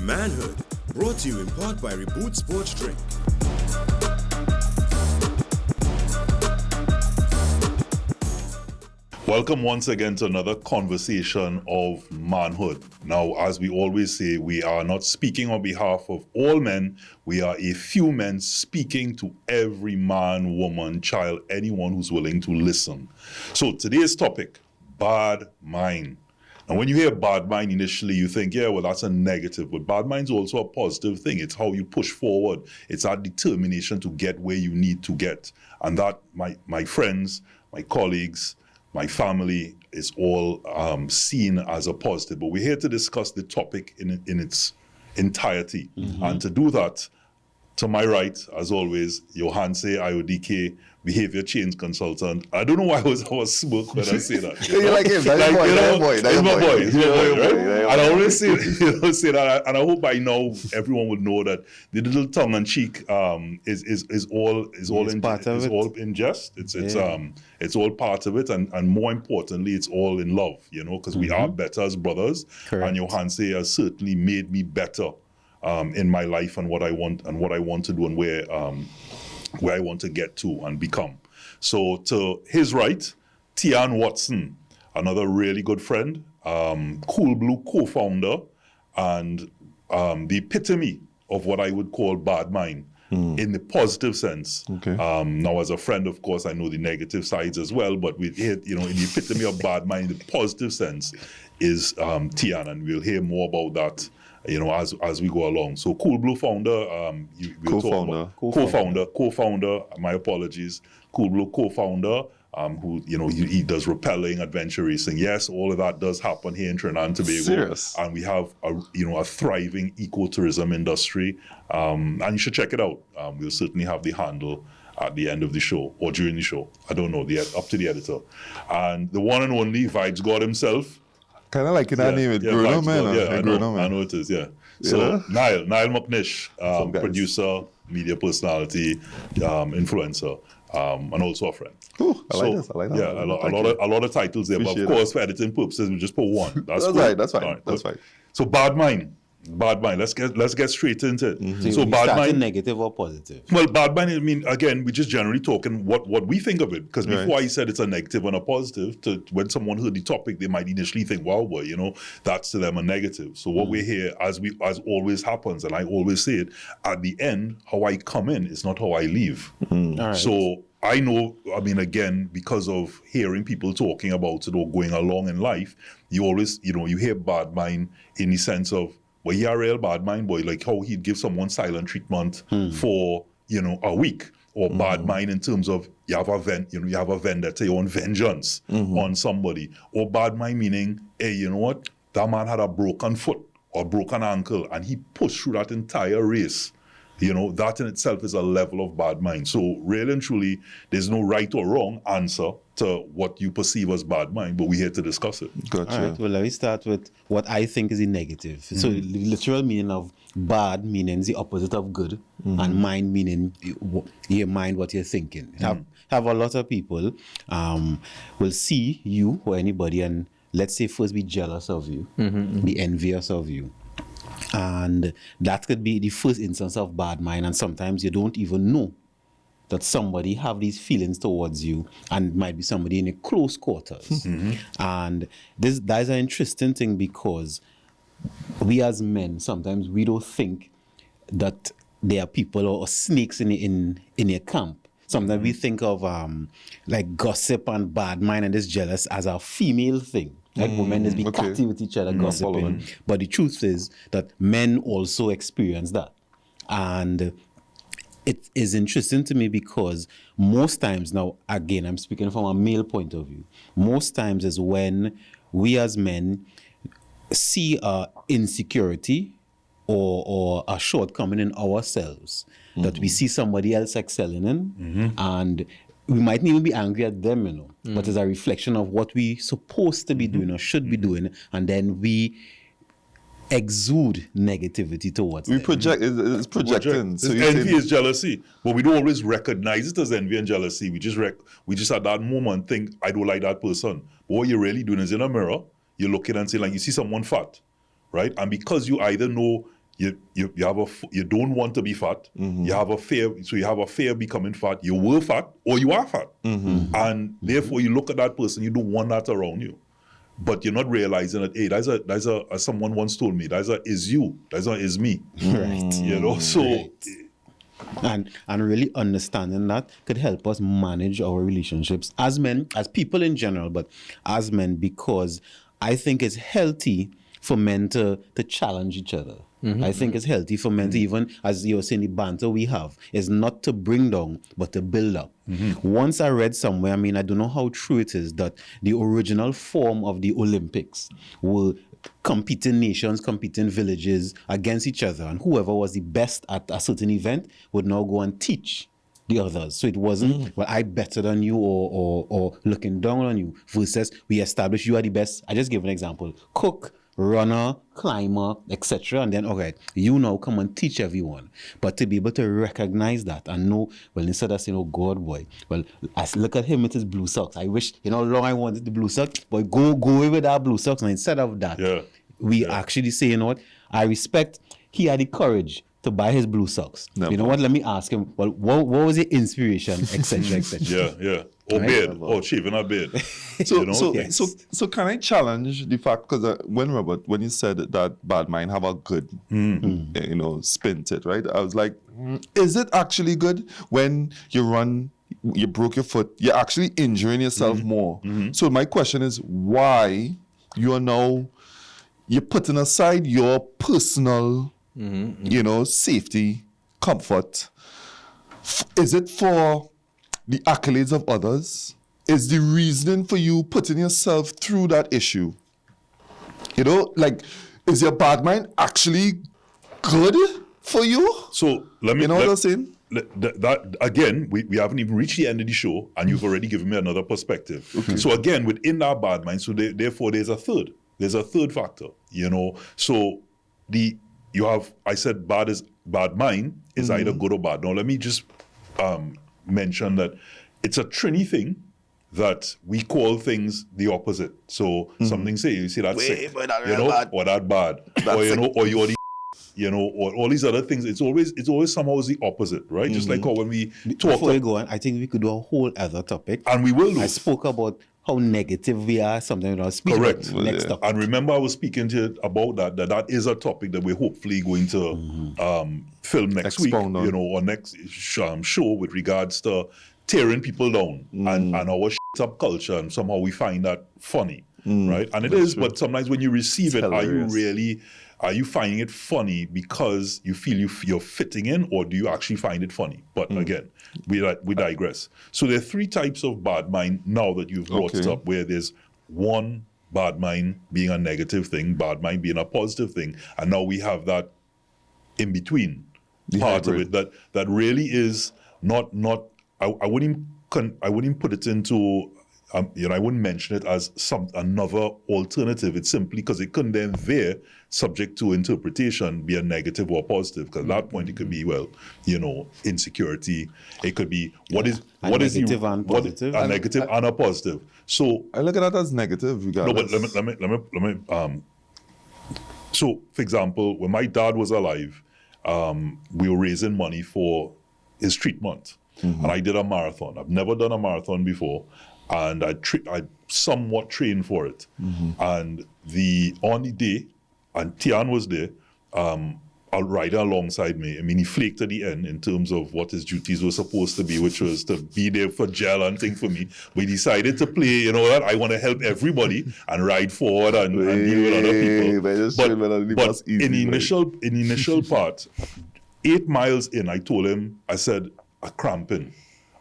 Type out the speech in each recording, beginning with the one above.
Manhood, brought to you in part by Reboot Sports Drink. Welcome once again to another conversation of manhood. Now, as we always say, we are not speaking on behalf of all men. We are a few men speaking to every man, woman, child, anyone who's willing to listen. So today's topic, bad mind. And when you hear bad mind initially, you think, yeah, well, that's a negative. But bad mind's also a positive thing. It's how you push forward. It's our determination to get where you need to get. And that, my friends, my colleagues, my family is all seen as a positive. But we're here to discuss the topic in its entirety. Mm-hmm. And to do that, to my right, as always, Johanse IODK, behavior change consultant. I don't know why I was smirk when I say that. You're like him. That's my boy. It's my boy, right? And I always say that, and I hope by now everyone will know that the little tongue and cheek is all in jest. It's all part of it, and more importantly, it's all in love. Because we are better as brothers. Correct. And Johanse has certainly made me better in my life and what I want to do and where I want to get to and become. So to his right, Tian Watson, another really good friend, Cool Blue co-founder, and the epitome of what I would call bad mind in the positive sense. Okay. Now, as a friend, of course, I know the negative sides as well, but in the epitome of bad mind, in the positive sense, is Tian, and we'll hear more about that as we go along. So Cool Blue founder, co-founder, my apologies, Cool Blue co-founder, who, he does rappelling, adventure racing. Yes, all of that does happen here in Trinidad and Tobago. Serious. And we have a thriving ecotourism industry, and you should check it out. We'll certainly have the handle at the end of the show or during the show. I don't know, up to the editor. And the one and only Vibes God himself, kind of like that name, it's Bruno, man. I know it is, yeah. So Niall McNish, producer, media personality, influencer, and also a friend. Cool. I like that. Yeah, a lot of titles there, but of course, for editing purposes, we just put one. That's right. That's fine. Right, that's fine. So bad mind. Let's get straight into it. Mm-hmm. So bad mind, negative or positive? Well, bad mind, again, we're just generally talking what we think of it. Because before I said it's a negative and a positive, when someone heard the topic, they might initially think, wow, well, that's to them a negative. So what we're here, as always happens, and I always say it, at the end, how I come in is not how I leave. Mm-hmm. Right. So I know, again, because of hearing people talking about it or going along in life, you always, you hear bad mind in the sense of, well, he a real bad mind boy, like how he'd give someone silent treatment for, a week, or bad mind in terms of you have a vendetta, you own vengeance on somebody, or bad mind meaning, hey, you know what, that man had a broken foot or broken ankle and he pushed through that entire race. That in itself is a level of bad mind. So really and truly, there's no right or wrong answer to what you perceive as bad mind, but we're here to discuss it. Gotcha. All right, well, let me start with what I think is the negative. So the literal meaning of bad meaning the opposite of good, and mind meaning your mind, what you're thinking. Have a lot of people will see you or anybody and let's say first be jealous of you, be envious of you. And that could be the first instance of bad mind, and sometimes you don't even know that somebody have these feelings towards you, and might be somebody in a close quarters. And that is an interesting thing, because we as men, sometimes we don't think that there are people or snakes in a camp. Sometimes we think of like gossip and bad mind and this jealous as a female thing. Like women is be catty with each other, gossiping. But the truth is that men also experience that. And it is interesting to me because most times now, again, I'm speaking from a male point of view, most times is when we as men see insecurity or a shortcoming in ourselves that we see somebody else excelling in, and we mightn't even be angry at them, but it's a reflection of what we supposed to be doing or should be doing, and then we exude negativity towards them. It's projecting. So envy is jealousy, but we don't always recognize it as envy and jealousy. We just at that moment think, I don't like that person. But what you're really doing is in a mirror, you're looking and saying, like, you see someone fat, right? And because you either know you don't want to be fat. You have a fear, so you have a fear of becoming fat. You were fat or you are fat, and therefore you look at that person, you don't want that around you. But you're not realizing that, hey, that's a as someone once told me, that's a is you, that's a is me. Right. You know, so and really understanding that could help us manage our relationships as men, as people in general, but as men, because I think it's healthy for men to challenge each other. I think it's healthy for men to, even, as you were saying, the banter we have is not to bring down, but to build up. Once I read somewhere, I mean, I don't know how true it is, that the original form of the Olympics were competing nations, competing villages against each other, and whoever was the best at a certain event would now go and teach the others. So it wasn't, well, I better than you or looking down on you, versus we establish you are the best. I just give an example. Cook, runner, climber, etc. And then, okay, you now come and teach everyone. But to be able to recognize that and know, well, instead of saying, oh, God, boy, well, I look at him with his blue socks. I wish, you know how long I wanted the blue socks, but go away with that blue socks. And instead of that, we actually say, you know what, I respect, he had the courage to buy his blue socks. You know what, let me ask him, well, what was the inspiration, etc., etc. Yeah. Or beard, or shaving a beard. So can I challenge the fact, because Robert, when you said that bad mind have a good, spin to it, right? I was like, is it actually good when you run, you broke your foot, you're actually injuring yourself more? So my question is, why you're putting aside your personal, safety, comfort? Is it for the accolades of others? Is the reason for you putting yourself through that issue? Is your bad mind actually good for you? So let me, what I'm saying? That again, we haven't even reached the end of the show, and you've already given me another perspective. Okay. So again, within that bad mind, so therefore there's a third factor. So I said bad mind is either good or bad. Now let me just mention that it's a Trini thing that we call things the opposite. So something you see that's sick, or that bad, or you're the, or all these other things. It's always somehow the opposite, right? Just like how when we talk. Before we go on, I think we could do a whole other topic, and we will do. I spoke about how negative we are, something I'll speak Correct. about next topic. And remember, I was speaking to you about that is a topic that we're hopefully going to film next week, or next show with regards to tearing people down and our up culture, and somehow we find that funny, right? And it is, but sometimes when you receive it, are you finding it funny because you feel you're fitting in, or do you actually find it funny? But again, we digress. So there are three types of bad mind now that you've brought it up, where there's one, bad mind being a negative thing, bad mind being a positive thing, and now we have that in between part of it that really is not. I wouldn't put it into. I wouldn't mention it as another alternative. It's simply because it couldn't then subject to interpretation, be a negative or positive. Because at that point it could be, insecurity. It could be a negative and a positive. So I look at that as negative. Regardless. No, but let me. So, for example, when my dad was alive, we were raising money for his treatment, and I did a marathon. I've never done a marathon before. And I somewhat trained for it. And on the day, and Tian was there, a rider alongside me. I mean, he flaked at the end in terms of what his duties were supposed to be, which was to be there for gel and thing for me. We decided to play, that I want to help everybody and ride forward and deal with other people. But in the initial part, 8 miles in, I told him, I said, I'm cramping.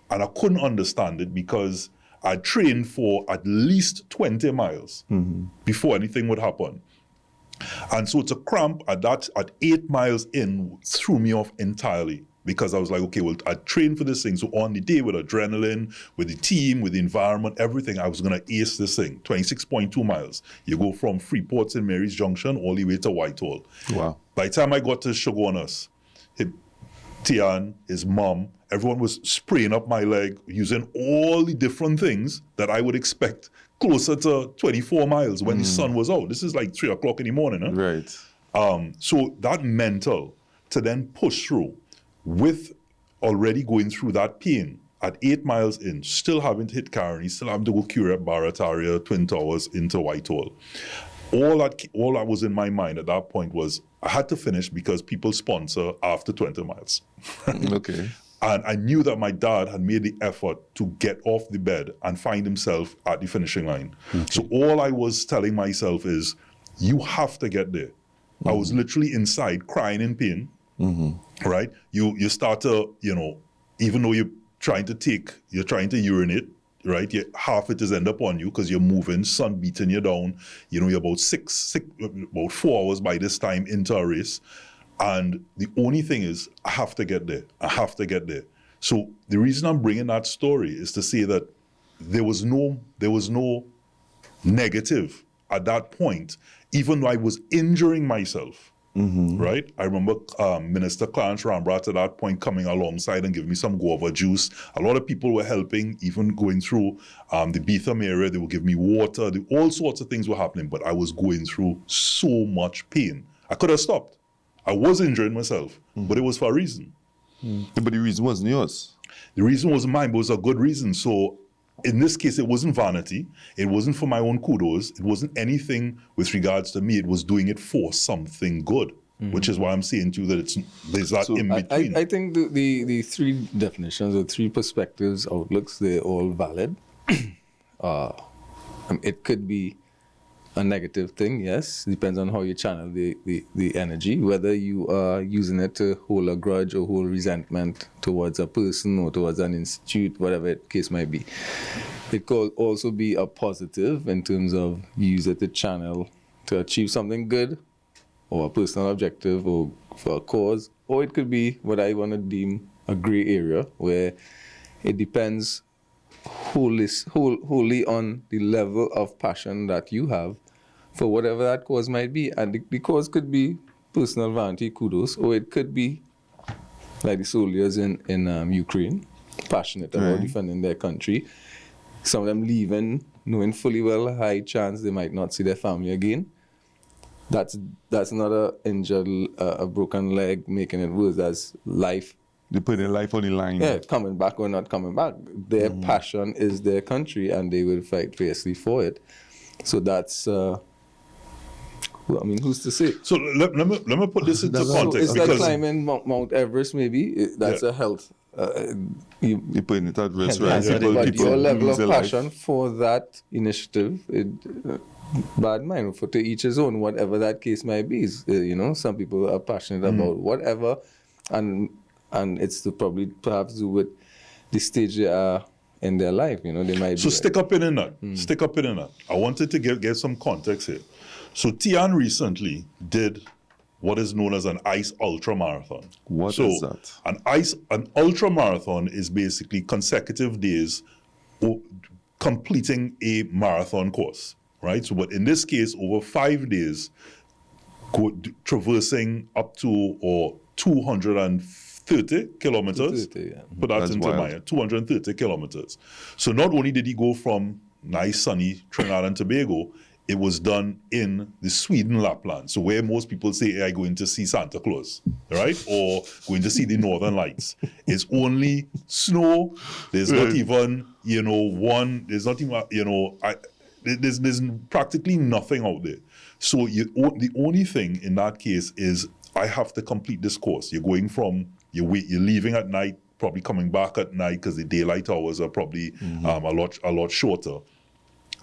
And I couldn't understand it because I trained for at least 20 miles before anything would happen. And so to cramp at 8 miles in threw me off entirely, because I was like, okay, well, I trained for this thing. So on the day, with adrenaline, with the team, with the environment, everything, I was going to ace this thing. 26.2 miles. You go from Freeport St. Mary's Junction all the way to Whitehall. Wow. By the time I got to Shogunas, Tian, his mom, everyone was spraying up my leg using all the different things that I would expect closer to 24 miles when the sun was out. This is like 3 o'clock in the morning. Huh? Right. So that mental to then push through with already going through that pain at 8 miles in, still having to hit Caroni, still having to go Curate, Barataria, Twin Towers into Whitehall. All that was in my mind at that point was I had to finish because people sponsor after 20 miles. Okay. And I knew that my dad had made the effort to get off the bed and find himself at the finishing line. Okay. So all I was telling myself is, you have to get there. I was literally inside crying in pain, right? You start to, even though you're trying to urinate, right? Half it is end up on you because you're moving, sun beating you down. You're about about 4 hours by this time into a race. And the only thing is, I have to get there. I have to get there. So the reason I'm bringing that story is to say that there was no negative at that point, even though I was injuring myself, right? I remember Minister Clarence Rambrat at that point coming alongside and giving me some guava juice. A lot of people were helping, even going through the Beetham area. They would give me water. All sorts of things were happening, but I was going through so much pain. I could have stopped. I was injuring myself, but it was for a reason. But the reason wasn't yours. The reason wasn't mine, but it was a good reason. So in this case, it wasn't vanity. It wasn't for my own kudos. It wasn't anything with regards to me. It was doing it for something good, which is why I'm saying to you that there's that in between. I think the three definitions or three perspectives, outlooks, they're all valid. It could be a negative thing, yes. Depends on how you channel the energy, whether you are using it to hold a grudge or hold resentment towards a person or towards an institute, whatever the case might be. It could also be a positive in terms of you use it to channel to achieve something good or a personal objective or for a cause, or it could be what I want to deem a gray area where it depends wholly on the level of passion that you have for whatever that cause might be. And the cause could be personal vanity, kudos, or it could be like the soldiers in Ukraine, passionate about defending their country. Some of them leaving, knowing fully well, high chance they might not see their family again. That's not a injured, a broken leg making it worse. That's life. They put their life on the line. Yeah, coming back or not coming back. Their passion is their country, and they will fight fiercely for it. So that's, who's to say? So let me put this into context. So it's like climbing Mount Everest, maybe. That's a health. You're putting it at risk, right? But your level of passion for that initiative, bad mind, for to each his own, whatever that case might be. Some people are passionate about whatever, and it's to probably perhaps do with the stage they are in their life. They might be. So stick up in that. Stick up in that. I wanted to get some context here. So Tian recently did what is known as an ice ultra marathon. What is that? An ultra marathon is basically consecutive days completing a marathon course, right? So, but in this case, over 5 days, traversing up to 230 kilometers. 230, yeah. Put that That's into wild. mind, 230 kilometers. So not only did he go from nice sunny Trinidad and Tobago, it was done in the Sweden Lapland. So where most people say, hey, I'm going to see Santa Claus, right? Or going to see the Northern Lights. It's only snow. There's not even, there's not even, there's practically nothing out there. So the only thing in that case is I have to complete this course. You're going from, you're leaving at night, probably coming back at night because the daylight hours are probably a lot shorter.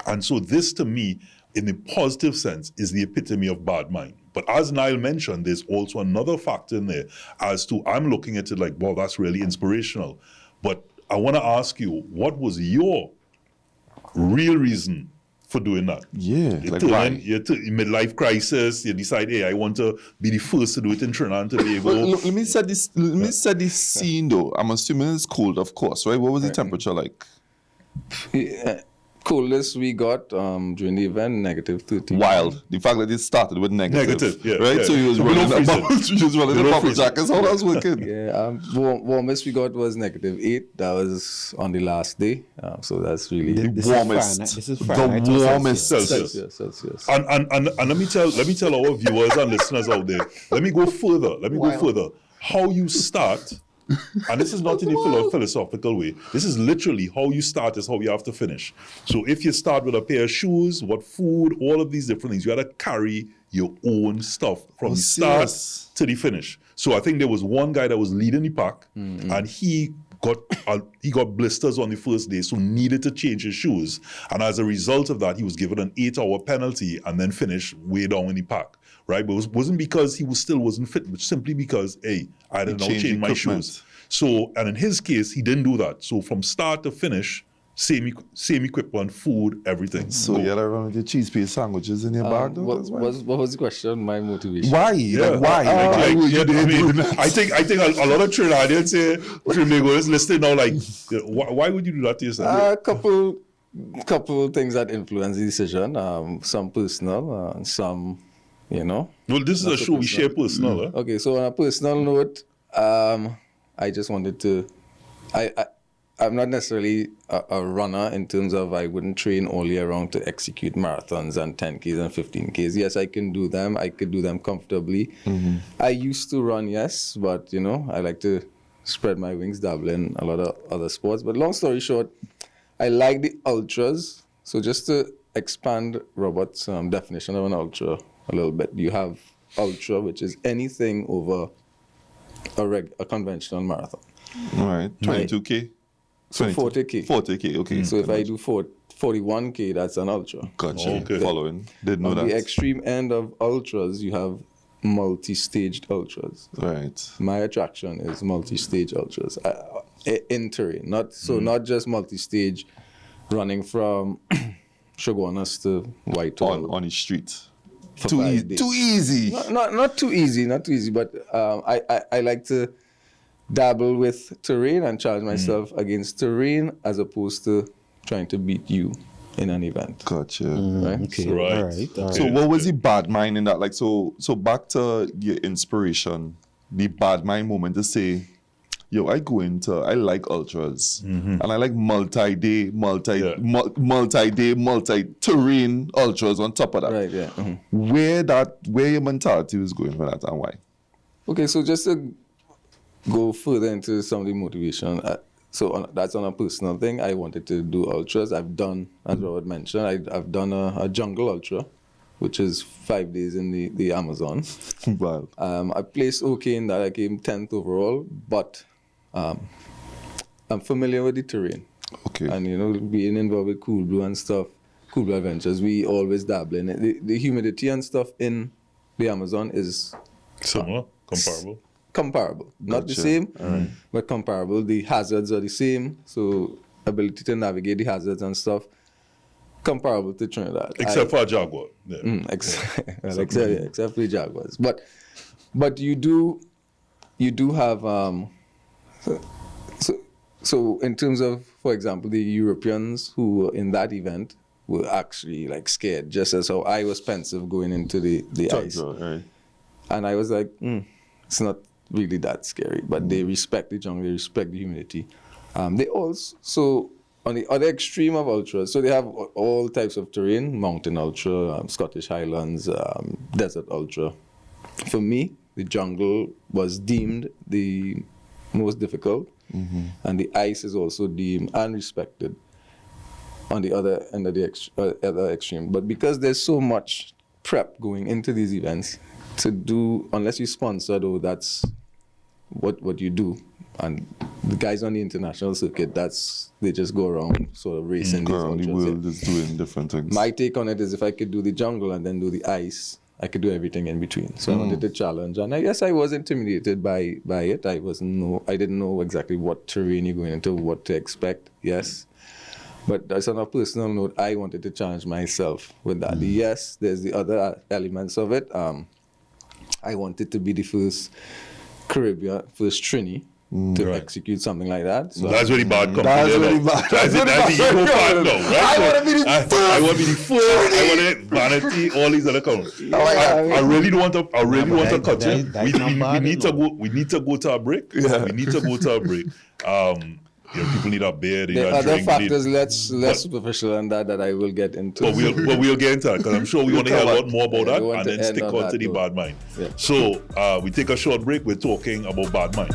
And so this to me, in the positive sense, is the epitome of bad mind. But as Niall mentioned, there's also another factor in there as to, I'm looking at it like, wow, that's really inspirational. But I want to ask you, what was your real reason for doing that? Yeah, You're midlife crisis, you decide, hey, I want to be the first to do it in Trinidad and Tobago. Well, let me set this scene though. I'm assuming it's cold, of course, right? What was the temperature like? Coldest we got during the event, -30. Wild. The fact that it started with negative. Yeah, right? yeah. So he was Below running freezing. about, he was running Below the bubble freezing. jackets. How that's working? Yeah, warmest we got was -8. That was on the last day. So that's really This warmest. This is The Fahrenheit or warmest. Celsius? Celsius. And let me tell our viewers and listeners out there. Let me go further. How you start, and this is not in a philosophical way. This is literally how you start is how you have to finish. So if you start with a pair of shoes, what food, all of these different things, you got to carry your own stuff from the start serious? to the finish. So I think there was one guy that was leading the pack, and he got blisters on the first day, so needed to change his shoes. And as a result of that, he was given an 8-hour penalty and then finished way down in the pack. Right, but it wasn't because he wasn't fit, but simply because, hey, I did not changed change my equipment. shoes. So, and in his case, he didn't do that. So from start to finish, same equipment, food, everything. So you had to run with your cheese paste sandwiches in your bag, though? What That's why. was the question? My motivation. Why? Yeah. Like, why? Like, Why would you I do mean, that? I think a lot of Trinidadians say, Trinidadians listening now, like, why would you do that to yourself? A couple things that influence the decision. Some personal, some, Well, this is a show we share personal. Huh? Okay, so on a personal note, I just wanted to. I'm not necessarily a runner in terms of I wouldn't train all year round to execute marathons and 10Ks and 15Ks. Yes, I can do them. I could do them comfortably. I used to run, yes, but I like to spread my wings, dabble in a lot of other sports. But long story short, I like the ultras. So just to expand Robert's definition of an ultra a little bit, you have ultra, which is anything over a conventional marathon. All right, 22K? So 40K. 40K, okay. So if I do 41K, that's an ultra. Gotcha. Okay. Following. Didn't know On that. the extreme end of ultras, you have multi-staged ultras. Right. My attraction is multi-stage ultras in terrain. Not just multi-stage running from Shogunas to Whitehall. On the street. for Too 5 easy. days. Too easy. Not too easy, but I like to dabble with terrain and challenge myself against terrain as opposed to trying to beat you in an event. Gotcha. Right? Okay, Right. all right. So what was the bad mind in that? Like, so back to your inspiration, the bad mind moment to say, yo, I like ultras and I like multi-day, multi-terrain ultras on top of that. Right, yeah. Mhm. Where your mentality was going for that and why? Okay, so just to go further into some of the motivation, that's on a personal thing. I wanted to do ultras. I've done, as Robert mentioned, I've done a jungle ultra, which is 5 days in the Amazon. Wow. I placed okay in that. I came 10th overall, but I'm familiar with the terrain. Okay. And, being involved with Cool Blue and stuff, Cool Blue Adventures, we always dabble in it. The humidity and stuff in the Amazon is Similar, comparable. Not the Gotcha. same, but comparable. The hazards are the same, so ability to navigate the hazards and stuff, comparable to Trinidad. Except for a Jaguar. Yeah. Except for the Jaguars. But you do have so in terms of, for example, the Europeans who were in that event were actually like scared, just as how I was pensive going into the ice. Right. And I was like, it's not really that scary. But they respect the jungle, they respect the humidity. They also, on the other extreme of ultras, so they have all types of terrain, mountain ultra, Scottish Highlands, desert ultra. For me, the jungle was deemed the most difficult, and the ice is also deemed and respected on the other end of the other extreme. But because there's so much prep going into these events, to do, unless you sponsor, though, that's what you do. And the guys on the international circuit, they just go around sort of racing these Around the ultras, yeah. world is doing different things. My take on it is if I could do the jungle and then do the ice, I could do everything in between. So I wanted to challenge, and I guess I was intimidated by it. I didn't know exactly what terrain you're going into, what to expect. Yes, but as on a personal note, I wanted to challenge myself with that. Yes, there's the other elements of it. I wanted to be the first Trini to execute something like that. So That's really bad company. That's really bad. That's the ego part now, right? I want to be the first. I want to be the first. I want to vanity, all these other comments. I really don't want to. I really want to cut you. That's not bad, We need to go. We need to go to a break. Yeah. We need to go to a break. People need a beer. They need there are a other drink. factors less superficial than that I will get into. But we'll get into that because I'm sure we want to hear a lot more about Yeah, that we want and to then end stick on on to that the note. bad mind. Yeah. So we take a short break. We're talking about bad mind.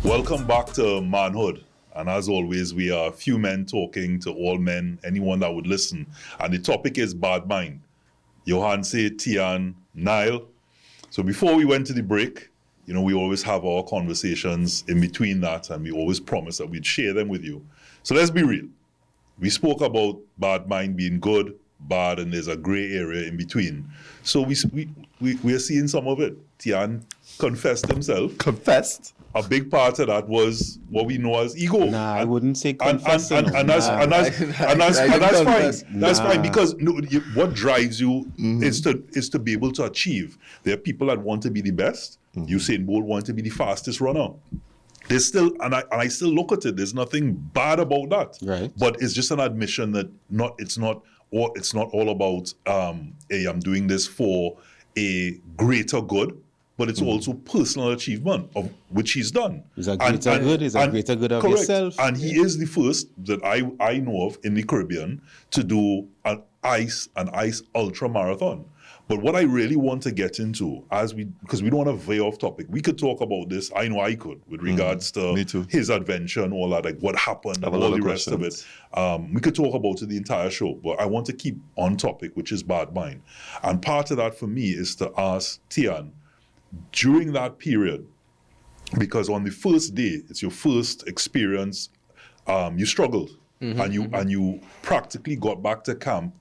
Welcome back to Manhood. And as always, we are a few men talking to all men, anyone that would listen. And the topic is bad mind. Johanse, Tian, Niall. So before we went to the break, we always have our conversations in between that, and we always promise that we'd share them with you. So let's be real. We spoke about bad mind being good, bad, and there's a gray area in between. So we are seeing some of it. Tian confessed himself. Confessed. A big part of that was what we know as ego. Nah, I wouldn't say And confessing. that's I fine. confess. That's fine because what drives you is to be able to achieve. There are people that want to be the best. Usain Bolt want to be the fastest runner. There's still, and I still look at it. There's nothing bad about that. Right. But it's just an admission that it's not all about hey, I'm doing this for a greater good. But it's also personal achievement of which he's done. It's a greater good. It's a greater good of correct. yourself. And he is the first that I know of in the Caribbean to do an ice ultra marathon. But what I really want to get into, because we don't want to veer off topic, we could talk about this. I know I could with regards to Me too. his adventure and all that, like what happened and a lot all of the rest of it. We could talk about it the entire show, but I want to keep on topic, which is bad mind. And part of that for me is to ask Tian, during that period, because on the first day, it's your first experience, you struggled and you practically got back to camp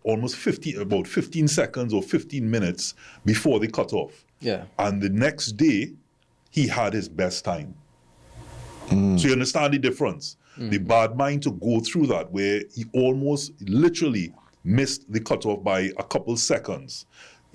almost 15 seconds or 15 minutes before they cut off. Yeah. And the next day, he had his best time. So you understand the difference. The bad mind to go through that where he almost literally missed the cutoff by a couple seconds.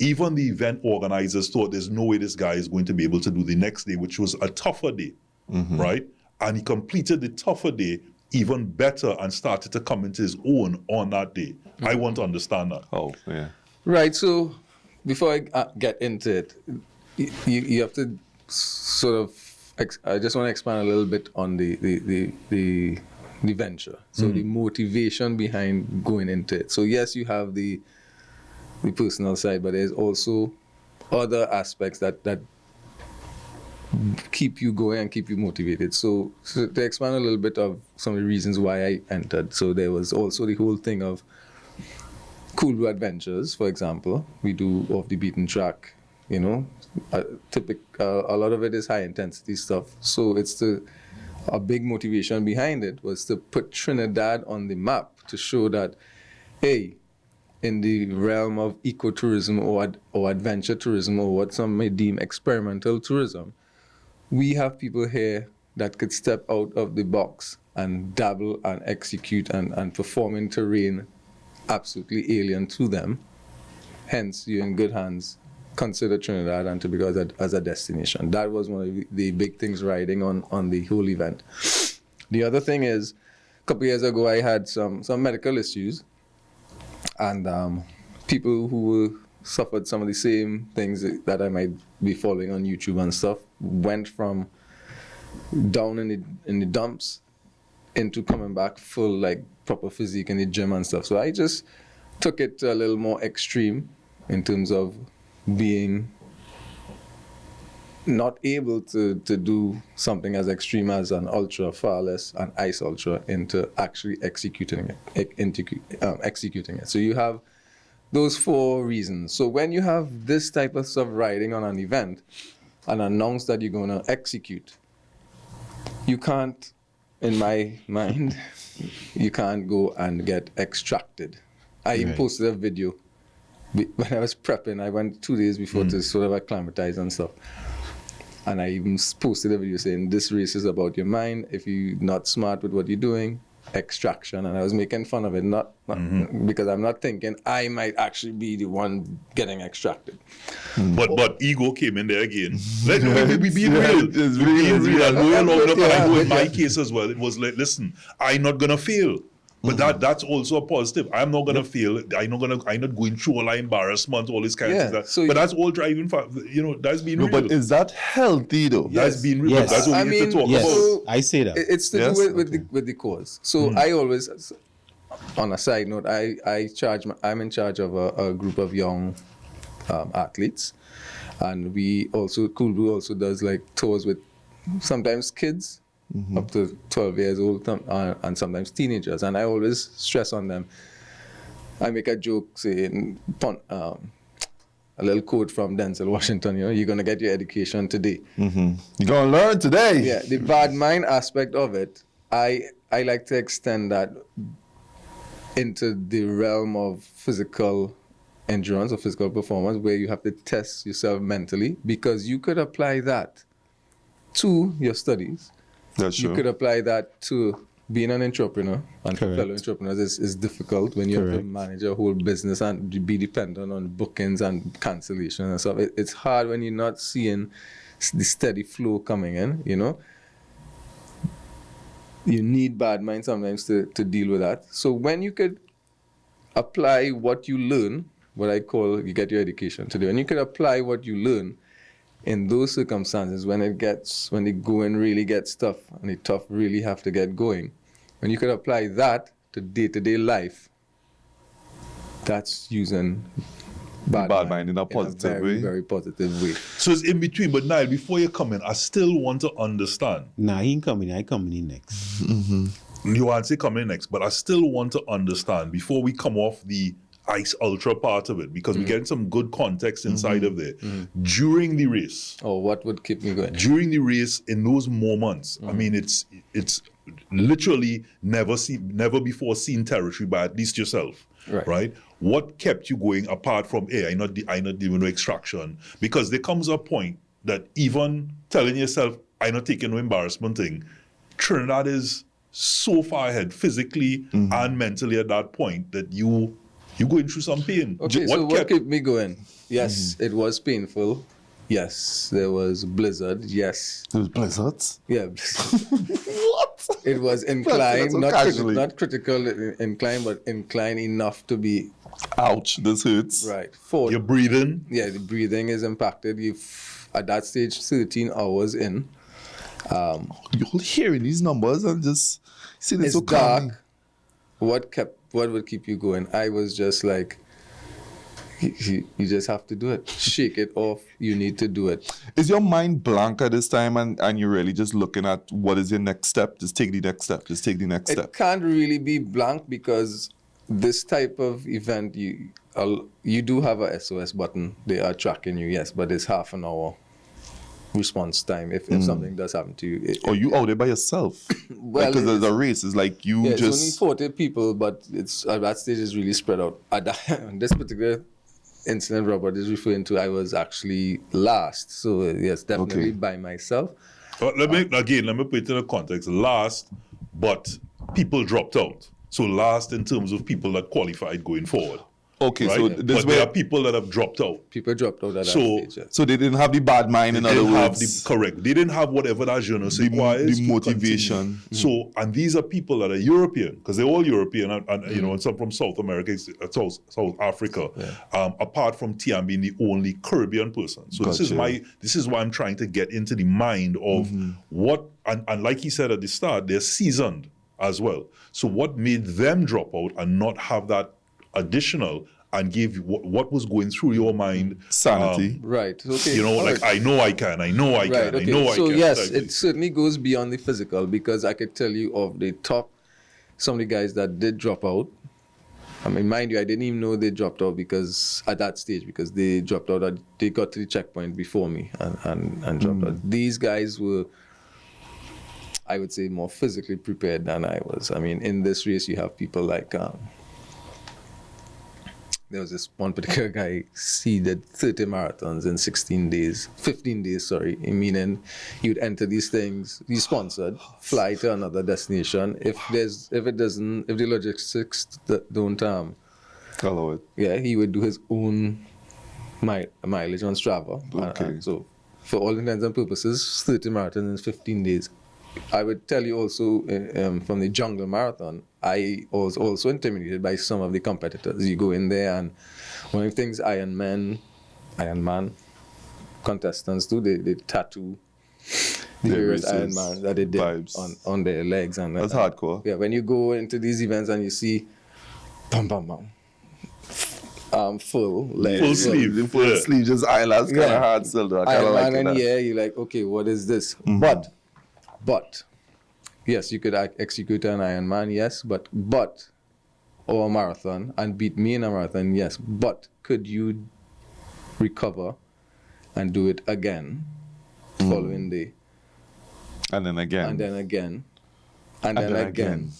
Even the event organizers thought there's no way this guy is going to be able to do the next day, which was a tougher day, right? And he completed the tougher day even better and started to come into his own on that day. I want to understand that. Oh, yeah. Right. So before I get into it, you have to sort of. I just want to expand a little bit on the venture. So the motivation behind going into it. So yes, you have the personal side, but there's also other aspects that keep you going and keep you motivated. So to expand a little bit of some of the reasons why I entered. So there was also the whole thing of cool blue adventures, for example. We do off the beaten track, a lot of it is high intensity stuff. So a big motivation behind it was to put Trinidad on the map to show that, hey, in the realm of ecotourism or adventure tourism or what some may deem experimental tourism, we have people here that could step out of the box and dabble and execute and perform in terrain absolutely alien to them. Hence, you're in good hands. Consider Trinidad and Tobago as a destination. That was one of the big things riding on the whole event. The other thing is, a couple years ago, I had some medical issues. And people who suffered some of the same things that I might be following on YouTube and stuff went from down in the dumps into coming back full, like, proper physique in the gym and stuff. So I just took it to a little more extreme in terms of being not able to do something as extreme as an ultra, far less an ice ultra, into actually executing it. So you have those 4 reasons. So when you have this type of stuff riding on an event and announce that you're going to execute, you can't, in my mind, you can't go and get extracted. I even posted a video when I was prepping. I went 2 days before to sort of acclimatize and stuff. And I even posted a video saying, this race is about your mind. If you're not smart with what you're doing, extraction, and I was making fun of it, not because I'm not thinking I might actually be the one getting extracted. But ego came in there again. We be real. It's We be real. real. I know you're loud enough, and I know in my Yeah. case as well, it was like, listen, I'm not gonna fail. But that's also a positive. I'm not gonna fail. I'm not going through all that embarrassment, all this kind Yeah, of things. so But that's all driving that's been No, real. but is that healthy though? That's been real. Yes. That's what I we need to mean, talk Yes, about. So- I say that. It's to Yes? do with the cause. So I always, on a side note, I'm in charge of a group of young athletes, and Coolblue also does like tours with sometimes kids up to 12 years old and sometimes teenagers, and I always stress on them. I make a joke saying, a little quote from Denzel Washington, you're gonna get your education today. You're gonna learn today. Yeah, the bad mind aspect of it, I like to extend that into the realm of physical endurance or physical performance, where you have to test yourself mentally, because you could apply that to your studies. That's You true. could apply that to being an entrepreneur, and Correct. fellow entrepreneurs is difficult when you have to Correct. manage a whole business and be dependent on bookings and cancellation and stuff. It's hard when you're not seeing the steady flow coming in, You need bad mind sometimes to deal with that. So when you could apply what you learn, what I call you get your education today, when you could apply what you learn in those circumstances, when the going really gets tough and the tough really have to get going, when you could apply that to day-to-day life, that's using Bad mind in a positive very, way. very positive way. So it's in between. But Niall, before you come in, I still want to understand. Nah, he ain't coming. I coming in next. You want to say coming in next, but I still want to understand before we come off the Ice Ultra part of it, because we're getting some good context inside of there. During the race, Or what would keep me going? during the race, in those moments, I mean, it's literally never before seen territory by at least yourself, Right. What kept you going apart from, hey, I not doing no extraction? Because there comes a point that even telling yourself, I not taking no embarrassment thing, Trinidad is so far ahead physically and mentally at that point that you're going through some pain. Okay, so what kept me going? Yes, it was painful. Yes, there was blizzard. Yes. Those blizzards. Yeah. What? It was inclined, so not, casually. not critical incline, but inclined enough to be Ouch, this hurts. right. For You're breathing. yeah, the breathing is impacted. At that stage, 13 hours in. You're hearing these numbers and just see this It's so calming. dark. What would keep you going? I was just like, you just have to do it. Shake it off. You need to do it. Is your mind blank at this time and you're really just looking at what is your next step? Just take the next step. Just take the next It step. can't really be blank, because this type of event, you do have a SOS button. They are tracking you, yes, but it's half an hour response time if something does happen to you. Or you out there by yourself. Well, Because there's a race. It's like you Yeah, it's only just... 40 people, but it's at that stage is really spread out. On this particular incident Robert is referring to, I was actually last. So yes, definitely Okay. by myself. But let me put it in a context. Last, but people dropped out. So last in terms of people that qualified going forward. Okay, Right? so But this there way... are people that have dropped out. People dropped out at So- that stage. Yes. So they didn't have the bad mind, in They other didn't have words. correct. They didn't have whatever that je ne sais The- quoi is the to motivation. continue. So, and these are people that are European, because they're all European, and you know, and some from South America, South Africa. Apart from Tiam being the only Caribbean person. So this is why I'm trying to get into the mind of what, and like he said at the start, they're seasoned as well. So what made them drop out and not have that additional and give you what was going through your mind? Sanity. Right. Okay. You know, All like, right. I know I can, I know I Right, can, okay. I know I So can. yes, type thing. it certainly goes beyond the physical, because I could tell you of the top, some of the guys that did drop out. I mean, mind you, I didn't even know they dropped out because at that stage, because they dropped out, they got to the checkpoint before me and dropped out. These guys were, I would say, more physically prepared than I was. I mean, in this race, you have people like there was this one particular guy, he did 30 marathons in 15 days, sorry. Meaning you'd enter these things, he's sponsored, fly to another destination. If the logistics don't allow it. Yeah, he would do his own mileage on Strava. Okay. So for all intents and purposes, 30 marathons in 15 days. I would tell you also from the jungle marathon, I was also intimidated by some of the competitors. You go in there, and one of the things Ironman contestants do, they tattoo the various Ironman that they did on their legs. And that's hardcore. Yeah, when you go into these events and you see, bam, bam, bam, full legs. Full sleeve. Full sleeve, just eyelash, kind of hard still. Ironman, and you're like, okay, what is this? But, yes, you could execute an Ironman, yes, but, or a marathon, and beat me in a marathon, yes, but could you recover and do it again following day? And then again. And then again. And then again.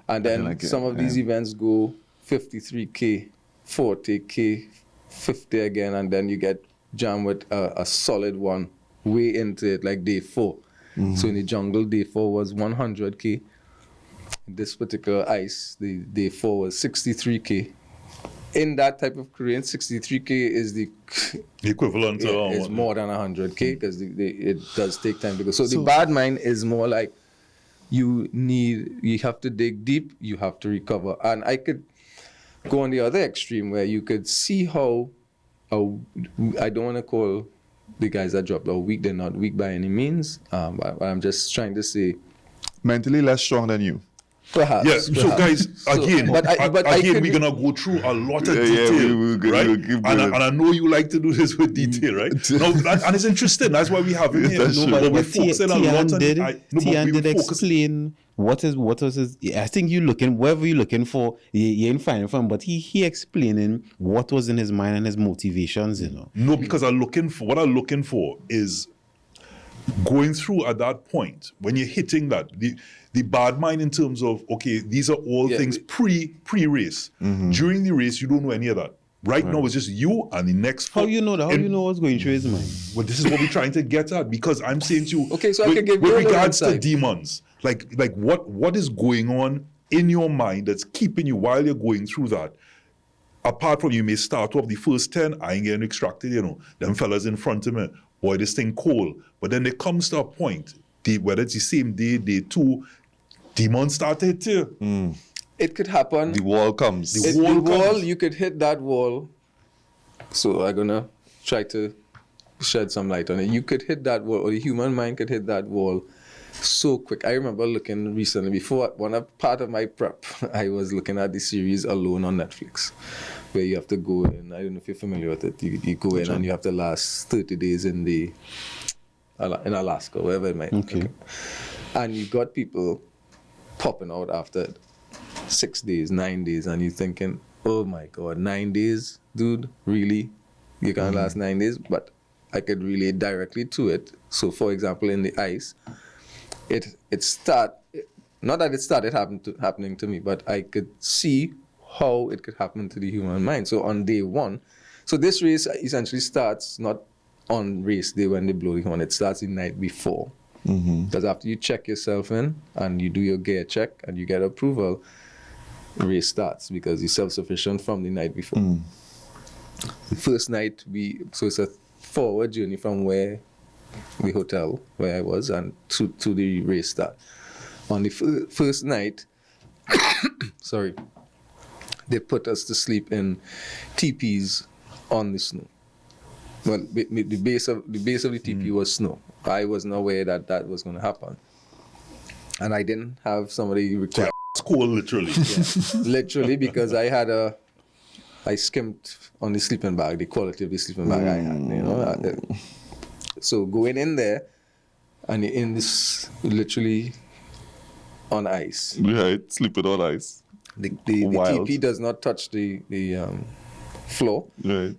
And then some of these events go 53K, 40K, 50 again, and then you get jammed with a solid one way into it, like day 4. So in the jungle, day 4 was 100K. This particular ice, the day 4 was 63K. In that type of terrain, 63K is the equivalent to it's more than 100K because it does take time to go. So the bad mind is more like you have to dig deep, you have to recover. And I could go on the other extreme where you could see how I don't want to call the guys that dropped out weak. They're not weak by any means. But I'm just trying to say, mentally less strong than you. Perhaps. Yeah. So guys, again, we're gonna go through a lot of detail, right? And I know you like to do this with detail, right? And it's interesting. That's why we have it here. But we focus a lot on Tian did explain what was his. I think wherever you're looking for, you ain't finding from. But he explaining what was in his mind and his motivations. No, because what I'm looking for is going through at that point when you're hitting that the bad mind in terms of, okay, these are all things pre-race. During the race, you don't know any of that. Right now, it's just you and the next. How you know that? How you know what's going through his mind? Well, this is what we're trying to get at, because I'm saying to you, okay, so I can give you with regards to demons, like what is going on in your mind that's keeping you while you're going through that. Apart from you may start off the first 10, I ain't getting extracted, them fellas in front of me, boy, this thing cold. But then it comes to a point, whether it's the same day, day 2, demons start to hit you. It could happen. The wall comes. The wall, you could hit that wall. So I'm going to try to shed some light on it. You could hit that wall, or the human mind could hit that wall so quick. I remember looking recently, before part of my prep, I was looking at the series Alone on Netflix, where you have to go in. I don't know if you're familiar with it. You go in and you have to last 30 days in Alaska, wherever it might be. Okay. And you got people popping out after 6 days, 9 days, and you're thinking, oh my God, 9 days, dude, really? You can't last 9 days? But I could relate directly to it. So, for example, in the ice, not that it started happening to me, but I could see how it could happen to the human mind. So on day 1, so this race essentially starts not on race day when they blow the horn, it starts the night before. Because after you check yourself in and you do your gear check and you get approval, the race starts because you're self-sufficient from the night before. The first night, so it's a forward journey from the hotel where I was and to the race start. On the first night, sorry, they put us to sleep in teepees on the snow. Well, the base of the teepee was snow. I wasn't aware that was going to happen, and I didn't have somebody request. It's cool, literally. Literally, because I skimped on the sleeping bag, the quality of the sleeping bag I had. So going in there, and you're in this literally on ice. Right, sleeping on ice. The teepee does not touch the floor. Right.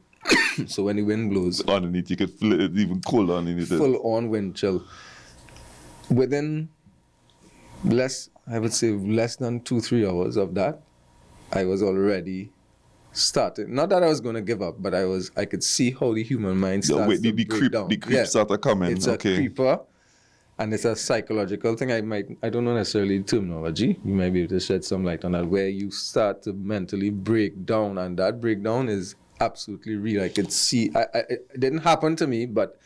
So when the wind blows underneath, you can feel it even colder underneath it. Full on wind chill. Within less than 2-3 hours of that, I was already started. Not that I was going to give up, but I could see how the human mind starts to break down. The creep started coming. It's a creeper, and it's a psychological thing. I don't know necessarily the terminology. You might be able to shed some light on that, where you start to mentally break down, and that breakdown is absolutely real. I could see. It didn't happen to me, but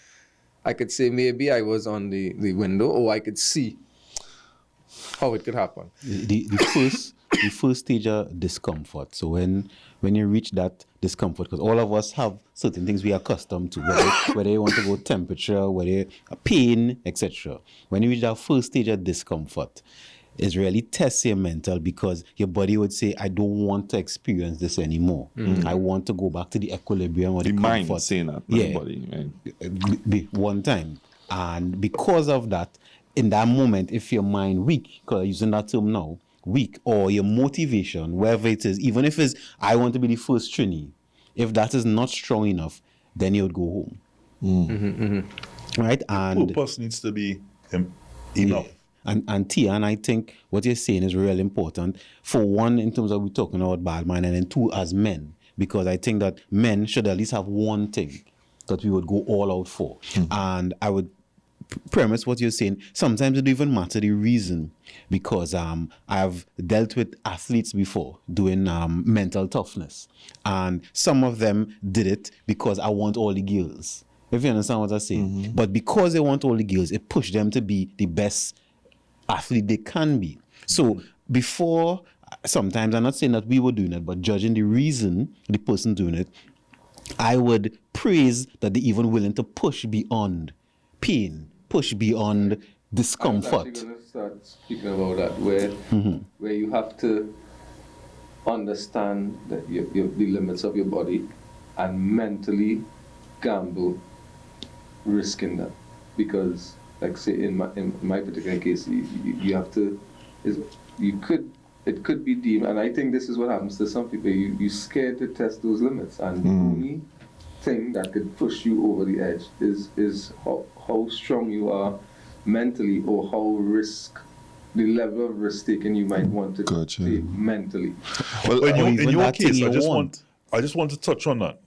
I could say maybe I was on the window, or I could see how it could happen. The first stage of discomfort. So when you reach that discomfort, because all of us have certain things we are accustomed to, whether you want to go temperature, whether pain, etc. When you reach that first stage of discomfort, it really tests your mental, because your body would say, I don't want to experience this anymore. I want to go back to the equilibrium or the comfort. Mind saying that, not the body. Right? One time. And because of that, in that moment, if your mind weak, because I'm using that term now, weak, or your motivation, wherever it is, even if it's, I want to be the first trainee, if that is not strong enough, then you would go home. Right? And purpose needs to be enough. And Tia, and I think what you're saying is really important. For one, in terms of we're talking about bad mind, and then two, as men, because I think that men should at least have one thing that we would go all out for. And I would premise what you're saying. Sometimes it don't even matter the reason, because I've dealt with athletes before doing mental toughness, and some of them did it because I want all the girls. If you understand what I'm saying. But because they want all the girls, it pushed them to be the best athlete they can be. So before, sometimes, I'm not saying that we were doing it, but judging the reason the person doing it, I would praise that they're even willing to push beyond pain, push beyond discomfort. I'm actually going to start speaking about that, where you have to understand that the limits of your body, and mentally gamble risking that. Because, like say in my particular case, you have to, it could be deemed, and I think this is what happens to some people. You're scared to test those limits, and the only thing that could push you over the edge is how strong you are mentally, or the level of risk taking you might want to take mentally. Well, in your case, I just want to touch on that.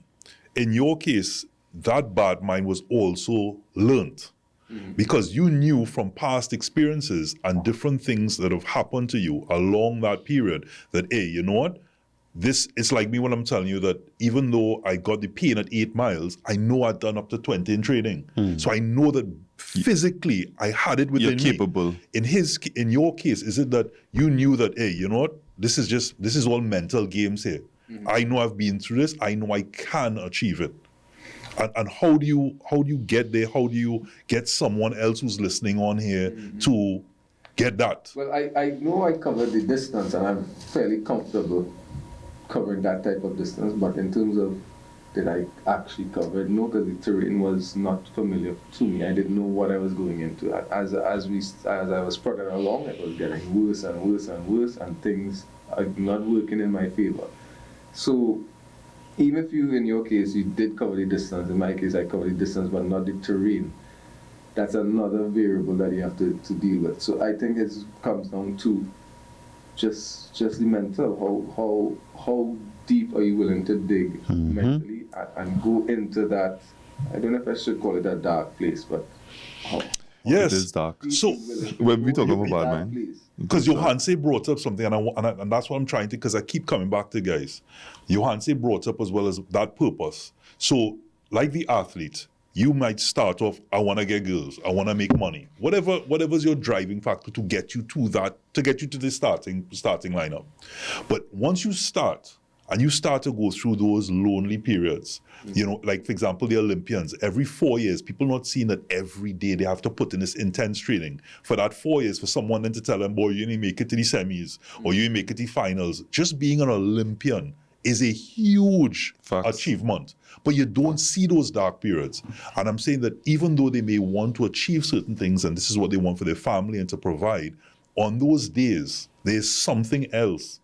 In your case, that bad mind was also learned, because you knew from past experiences and different things that have happened to you along that period that, hey, you know what? This is like me when I'm telling you that even though I got the pain at 8 miles, I know I'd done up to 20 in training. So I know that physically I had it within me. You're capable. In your case, is it that you knew that, hey, you know what? This is all mental games here. I know I've been through this. I know I can achieve it. And how do you get there? How do you get someone else who's listening on here to get that? Well, I know I covered the distance, and I'm fairly comfortable covering that type of distance, but in terms of did I actually cover it? No, because the terrain was not familiar to me. I didn't know what I was going into. As I was struggling along, it was getting worse and worse and worse, and things are not working in my favor. So even if in your case, you did cover the distance, in my case, I covered the distance, but not the terrain, that's another variable that you have to deal with. So I think it comes down to just the mental. How deep are you willing to dig mentally and go into that? I don't know if I should call it a dark place, but yes, it is dark. So when we talk about bad mind, because Johanse brought up something, and that's what I'm trying to, because I keep coming back to, guys. Johanse brought up as well as that purpose. So like the athlete, you might start off, I want to get girls, I want to make money, whatever's your driving factor to get you to that, to get you to the starting lineup. But once you start, and you start to go through those lonely periods, you know, like for example, the Olympians, every 4 years, people not seeing that every day they have to put in this intense training. For that 4 years, for someone then to tell them, boy, you didn't make it to the semis, or you didn't make it to the finals. Just being an Olympian is a huge achievement. But you don't see those dark periods. And I'm saying that even though they may want to achieve certain things, and this is what they want for their family and to provide, on those days, there's something else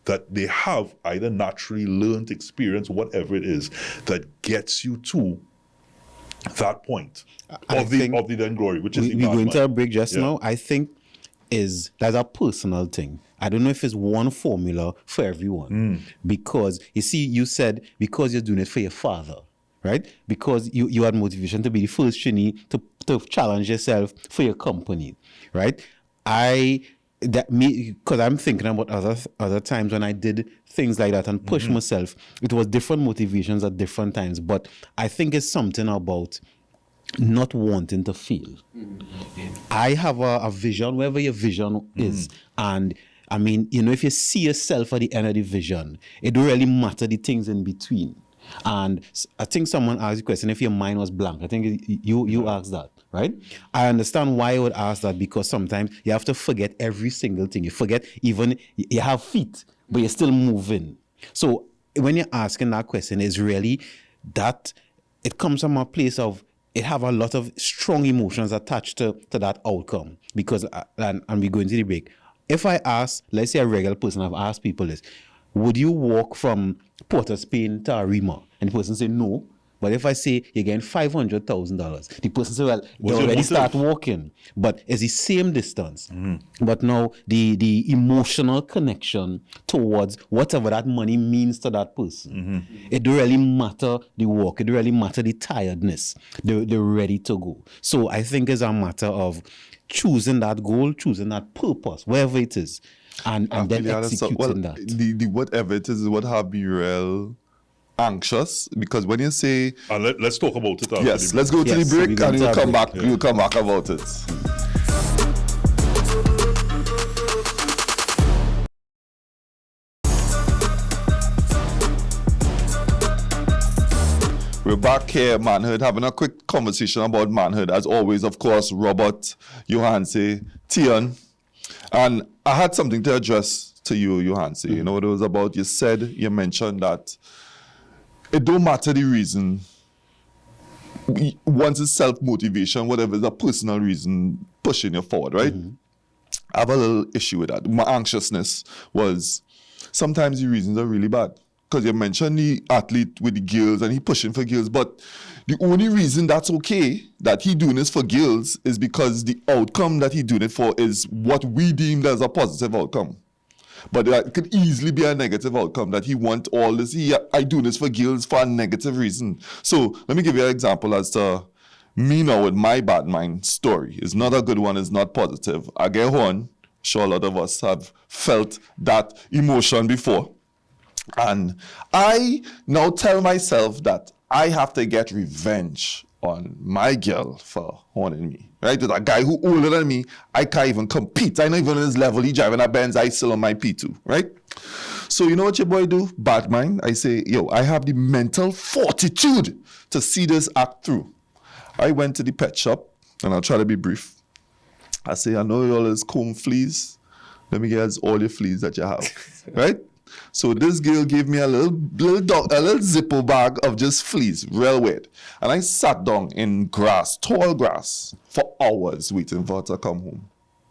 that they have either naturally learned, experience, whatever it is, that gets you to that point of the then glory, which is we're going to a break just now. I think is that's a personal thing. I don't know if it's one formula for everyone. Because you see, you said because you're doing it for your father, right? Because you had motivation to be the first trainee to challenge yourself for your company, right? Because I'm thinking about other times when I did things like that and pushed myself. It was different motivations at different times, but I think it's something about not wanting to fail. I have a vision, wherever your vision is, and I mean, if you see yourself at the end of the vision, it don't really matter the things in between. And I think someone asked the question if your mind was blank. I think you asked that, right? I understand why I would ask that, because sometimes you have to forget every single thing. You forget even you have feet, but you're still moving. So when you're asking that question, it's really that it comes from a place of it have a lot of strong emotions attached to that outcome. Because, and we go into the break. If I ask, let's say a regular person, I've asked people this, would you walk from Port of Spain to Arima? And the person say no. But if I say you're getting $500,000, the person say, well, they already start walking. But it's the same distance. But now the emotional connection towards whatever that money means to that person. It don't really matter the walk. It don't really matter the tiredness. They're ready to go. So I think it's a matter of choosing that goal, choosing that purpose, wherever it is, and then executing that. The whatever it is what have me real anxious, because when you say let's talk about it after yes, let's go to the break and we'll come back. We'll come back about it. We're back here, Manhood, having a quick conversation about manhood. As always, of course, Robert, Johanse, Tion. And I had something to address to you, Johanse. You know what it was about? You mentioned that it don't matter the reason. Once it's self-motivation, whatever is a personal reason pushing you forward, right? I have a little issue with that. My anxiousness was sometimes the reasons are really bad. Because you mentioned the athlete with the girls and he pushing for girls, but the only reason that's okay, that he doing this for girls, is because the outcome that he doing it for is what we deemed as a positive outcome. But it could easily be a negative outcome, that he want all this, I do this for girls for a negative reason. So let me give you an example as to me now with my bad mind story. It's not a good one, it's not positive. I get one, sure a lot of us have felt that emotion before. And I now tell myself that I have to get revenge on my girl for horning me, right? There's a guy who older than me, I can't even compete. I'm not even on his level. He driving a Benz, I still on my P2, right? So you know what your boy do? Bad mind. I say, yo, I have the mental fortitude to see this act through. I went to the pet shop, and I'll try to be brief. I say, I know you all is comb fleas. Let me get all your fleas that you have, right? So this girl gave me a little Zippo bag of just fleas, real weird. And I sat down in grass, tall grass, for hours waiting for her to come home,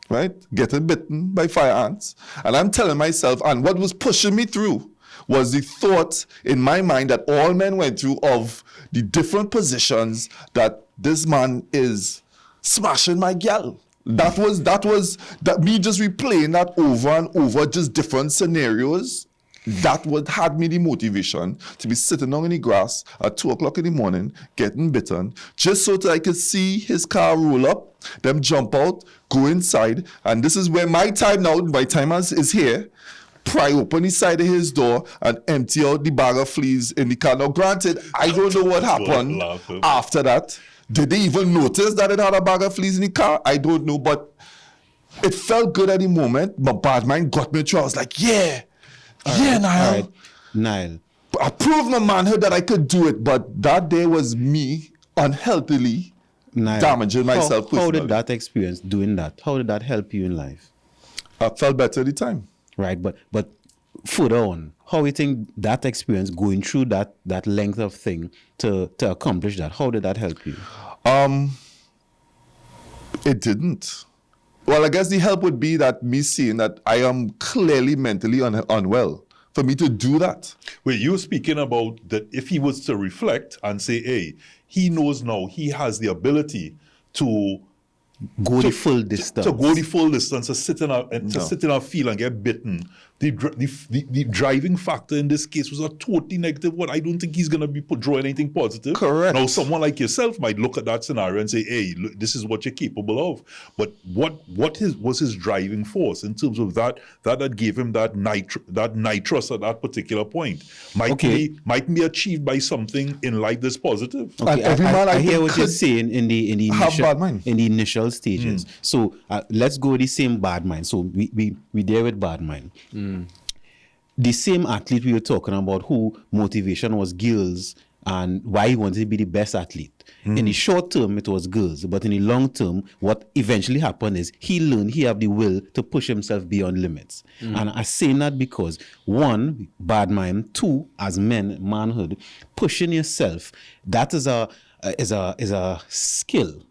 right? Getting bitten by fire ants. And I'm telling myself, and what was pushing me through was the thought in my mind that all men went through of the different positions that this man is smashing my gal. That was me just replaying that over and over, just different scenarios. That what had me the motivation to be sitting down in the grass at 2 o'clock in the morning, getting bitten, just so that I could see his car roll up, them jump out, go inside, and this is where my time now, my time is here, pry open the side of his door and empty out the bag of fleas in the car. Now granted, I don't know what happened after that. Did they even notice that it had a bag of fleas in the car? I don't know, but it felt good at the moment. My bad mind got me through. I was like, yeah, Niall. All right, Niall. I proved my manhood that I could do it, but that day was me unhealthily damaging myself. How did that experience, doing that, how did that help you in life? I felt better at the time. Right, but further on, how do you think that experience, going through that length of thing to accomplish that, how did that help you? It didn't. Well, I guess the help would be that me seeing that I am clearly mentally unwell for me to do that. Wait, you're speaking about that if he was to reflect and say, hey, he knows now he has the ability to go the full distance. To go the full distance, to sit in a field and get bitten. The driving factor in this case was a totally negative one. I don't think he's going to be drawing anything positive. Correct. Now, someone like yourself might look at that scenario and say, hey, look, this is what you're capable of. But what was his driving force in terms of that gave him that nitrous at that particular point? Might be achieved by something in life that's positive. Okay, I hear what you're saying in the initial stages. So let's go with the same bad mind. So we there with bad mind. The same athlete we were talking about, who motivation was girls and why he wanted to be the best athlete. In the short term, it was girls, but in the long term, what eventually happened is he have the will to push himself beyond limits. And I say that because, one, bad mind; two, as men, manhood, pushing yourself, that is a skill.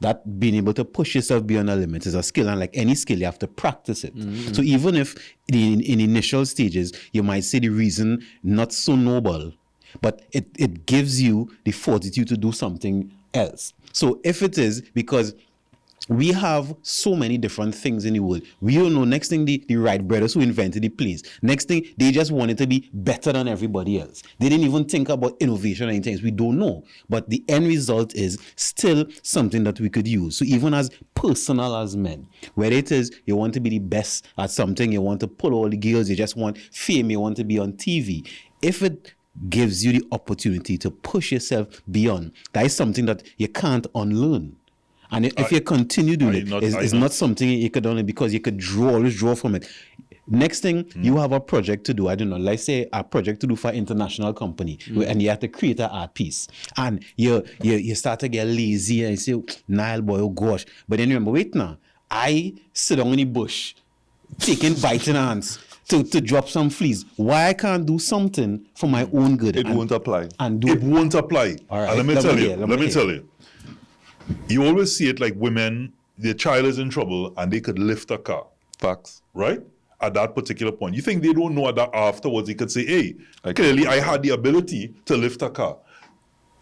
That being able to push yourself beyond a limit is a skill, and like any skill, you have to practice it. So even if in initial stages, you might say the reason not so noble, but it gives you the fortitude to do something else. So if it is because we have so many different things in the world. We don't know. Next thing, the Wright brothers who invented the planes. Next thing, they just wanted to be better than everybody else. They didn't even think about innovation or anything. We don't know. But the end result is still something that we could use. So even as personal as men, whether it is you want to be the best at something, you want to pull all the girls, you just want fame, you want to be on TV. If it gives you the opportunity to push yourself beyond, that is something that you can't unlearn. And if you continue doing it's not something you could only because you could always draw from it. Next thing, you have a project to do. I don't know, let's say a project to do for an international company, and you have to create an art piece. And you start to get lazy and you say, Nile boy, oh gosh. But then you remember, wait now, I sit down in the bush, taking biting ants to drop some fleas. Why I can't do something for my own good? It won't apply. It won't apply. All right. And let me tell you. You always see it like women, their child is in trouble and they could lift a car. Facts. Right? At that particular point. You think they don't know that afterwards they could say, hey, clearly I had the ability to lift a car.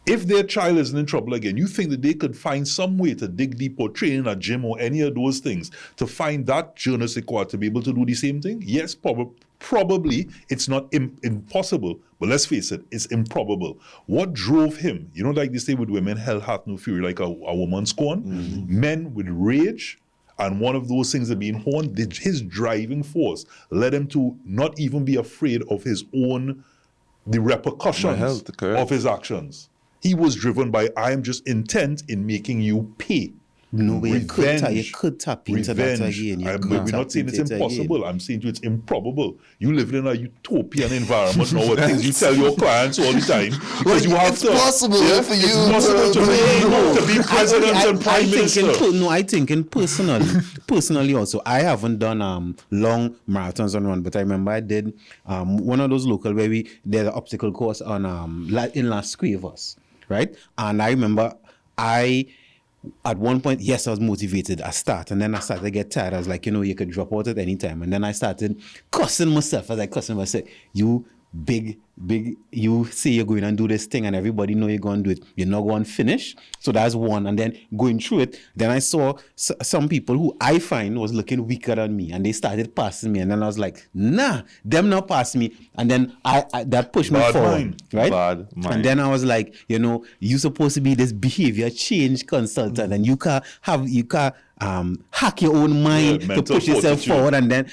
If their child isn't in trouble again, you think that they could find some way to dig deep or train in a gym or any of those things to find that je ne sais quoi to be able to do the same thing? Yes, probably it's not impossible, but let's face it, it's improbable. What drove him, like they say with women, hell hath no fury like a woman scorn. Men with rage, and one of those things that being horned, his driving force led him to not even be afraid of the repercussions of his actions. He was driven by, I am just intent in making you pay. No, but you could tap into that again. We're not saying it's impossible. Again. I'm saying to you it's improbable. You live in a utopian environment now, things you tell your clients all the time. Because you have it's possible for you. It's possible to be president and prime minister. I think personally also, I haven't done long marathons on one, but I remember I did one of those local where we did an obstacle course on in Las Cuevas, right? And I remember at one point, yes, I was motivated. I started, and then I started to get tired. I was like, you could drop out at any time. And then I started cussing myself. I said, you big, you say you're going and do this thing and everybody know you're going to do it. You're not going to finish. So that's one. And then going through it, then I saw some people who I find was looking weaker than me and they started passing me. And then I was like, nah, them not pass me. And then I that pushed me forward. Right? Bad mind. And then I was like, you're supposed to be this behavior change consultant and you can hack your own mind to push yourself forward. And then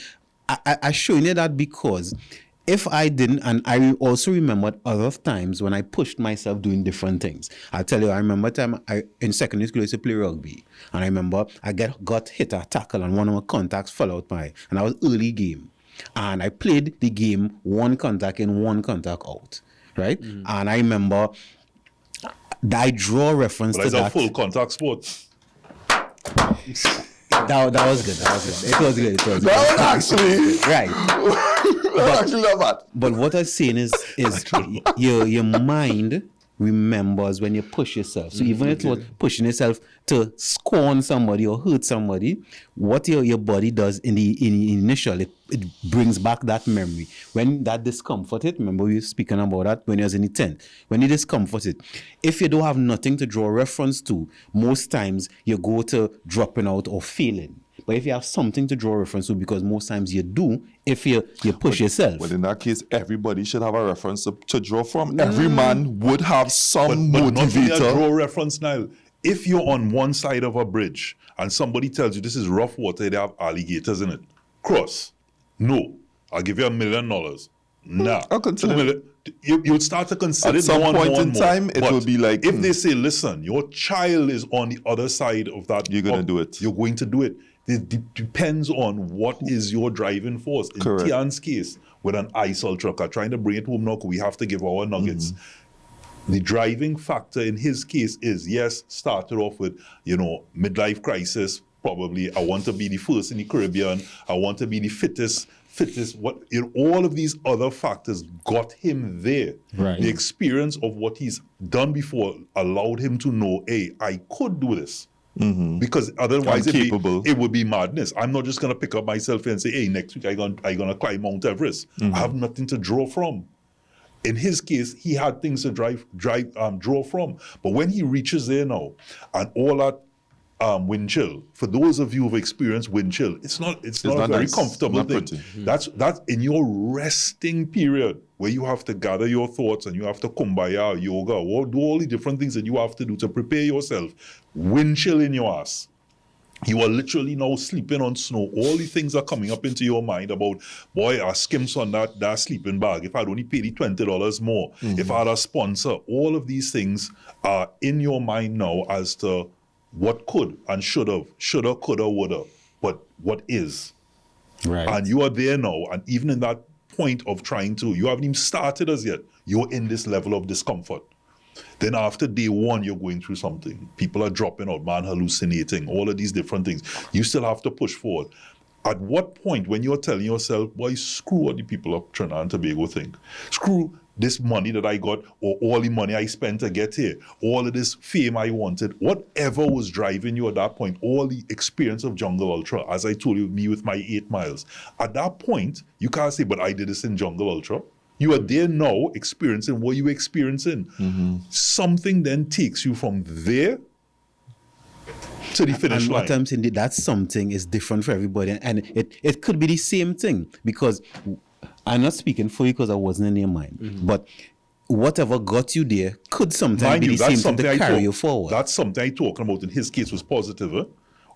I showing you that because if I didn't, and I also remembered other times when I pushed myself doing different things. I'll tell you, I remember a time in secondary school I used to play rugby. And I remember I got hit a tackle and one of my contacts fell out and I was early game. And I played the game one contact in, one contact out. Right? And I remember I draw reference to that. But it's a full contact sport. That was good. It was good. That was actually right. Actually not bad. But what I'm saying is your mind remembers when you push yourself. So even if it's pushing yourself to scorn somebody or hurt somebody, what your body does in the initial, it brings back that memory. When that discomfort hit, remember we were speaking about that when you was in the tent. When you discomfort it, if you don't have nothing to draw reference to, most times you go to dropping out or failing. But if you have something to draw reference to, because most times you do, if you push yourself. Well, in that case, everybody should have a reference to draw from. Every man would have some But not only a motivator. draw reference now. If you're on one side of a bridge and somebody tells you this is rough water, they have alligators in it, cross. No. I'll give you $1 million. Nah. I'll consider 2 million. You'd start to consider At some more and point more in and more. time, it But will be like, if they say, listen, your child is on the other side of that. You're gonna do it. You're going to do it. It depends on what is your driving force. In Correct. Tian's case, with an ISOL trucker, trying to bring it home now, 'cause we have to give our nuggets. The driving factor in his case is, yes, started off with, midlife crisis, probably, I want to be the first in the Caribbean, I want to be the fittest, all of these other factors got him there. Right. The experience of what he's done before allowed him to know, hey, I could do this. Because otherwise I'm capable. it would be madness. I'm not just going to pick up myself and say, hey, next week I'm going to climb Mount Everest. I have nothing to draw from. In his case, he had things to draw from. But when he reaches there now, and all that wind chill, for those of you who've experienced wind chill, it's not a not very nice. comfortable Not thing. pretty. That's in your resting period where you have to gather your thoughts and you have to kumbaya, yoga, or do all the different things that you have to do to prepare yourself. Wind chill in your ass. You are literally now sleeping on snow. All the things are coming up into your mind about, boy, I skims on that sleeping bag. If I'd only paid the $20 more, if I had a sponsor, all of these things are in your mind now as to what could and shoulda, coulda, woulda, but what is. Right. And you are there now, and even in that point of you haven't even started as yet, you're in this level of discomfort. Then after day one, you're going through something. People are dropping out, man hallucinating, all of these different things. You still have to push forward. At what point, when you're telling yourself, boy, screw what the people of Trinidad and Tobago think. Screw this money that I got, or all the money I spent to get here, all of this fame I wanted, whatever was driving you at that point, all the experience of Jungle Ultra, as I told you, me with my 8 miles. At that point, you can't say, but I did this in Jungle Ultra. You are there now experiencing what you were experiencing. Something then takes you from there to the finish And line. what I'm saying, that something is different for everybody. And it could be the same thing, because I'm not speaking for you because I wasn't in your mind. But whatever got you there could sometimes Mind be you, the that's same thing to something carry you forward. That's something I'm talking about. In his case was positive,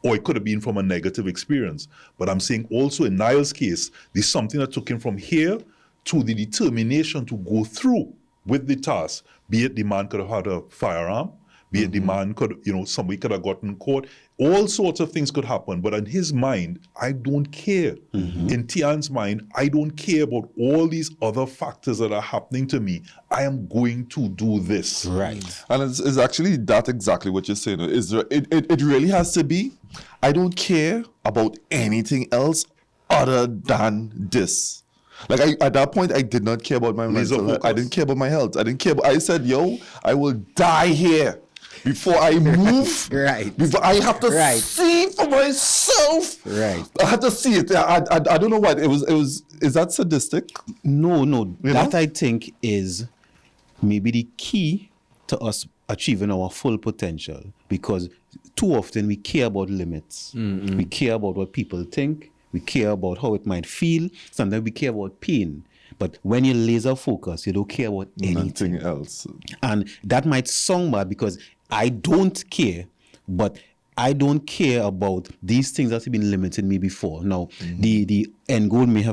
or it could have been from a negative experience. But I'm saying also in Niall's case, there's something that took him from here to the determination to go through with the task. Be it the man could have had a firearm, be it the man could, somebody could have gotten caught. All sorts of things could happen. But in his mind, I don't care. In Tian's mind, I don't care about all these other factors that are happening to me. I am going to do this. Right. And it's actually that exactly what you're saying. It really has to be, I don't care about anything else other than this. Like at that point, I did not care about my Laser mental health. I focus. didn't care about my health. I said, I will die here before I move. Right. Before I have to Right. see for myself. Right. I had to see it. I don't know what it was. Is that sadistic? No. You That know? I think is maybe the key to us achieving our full potential, because too often we care about limits. We care about what people think. We care about how it might feel. Sometimes we care about pain. But when you laser focus, you don't care about anything. Nothing else. And that might sound bad because I don't care, but I don't care about these things that have been limiting me before. Now, the end goal may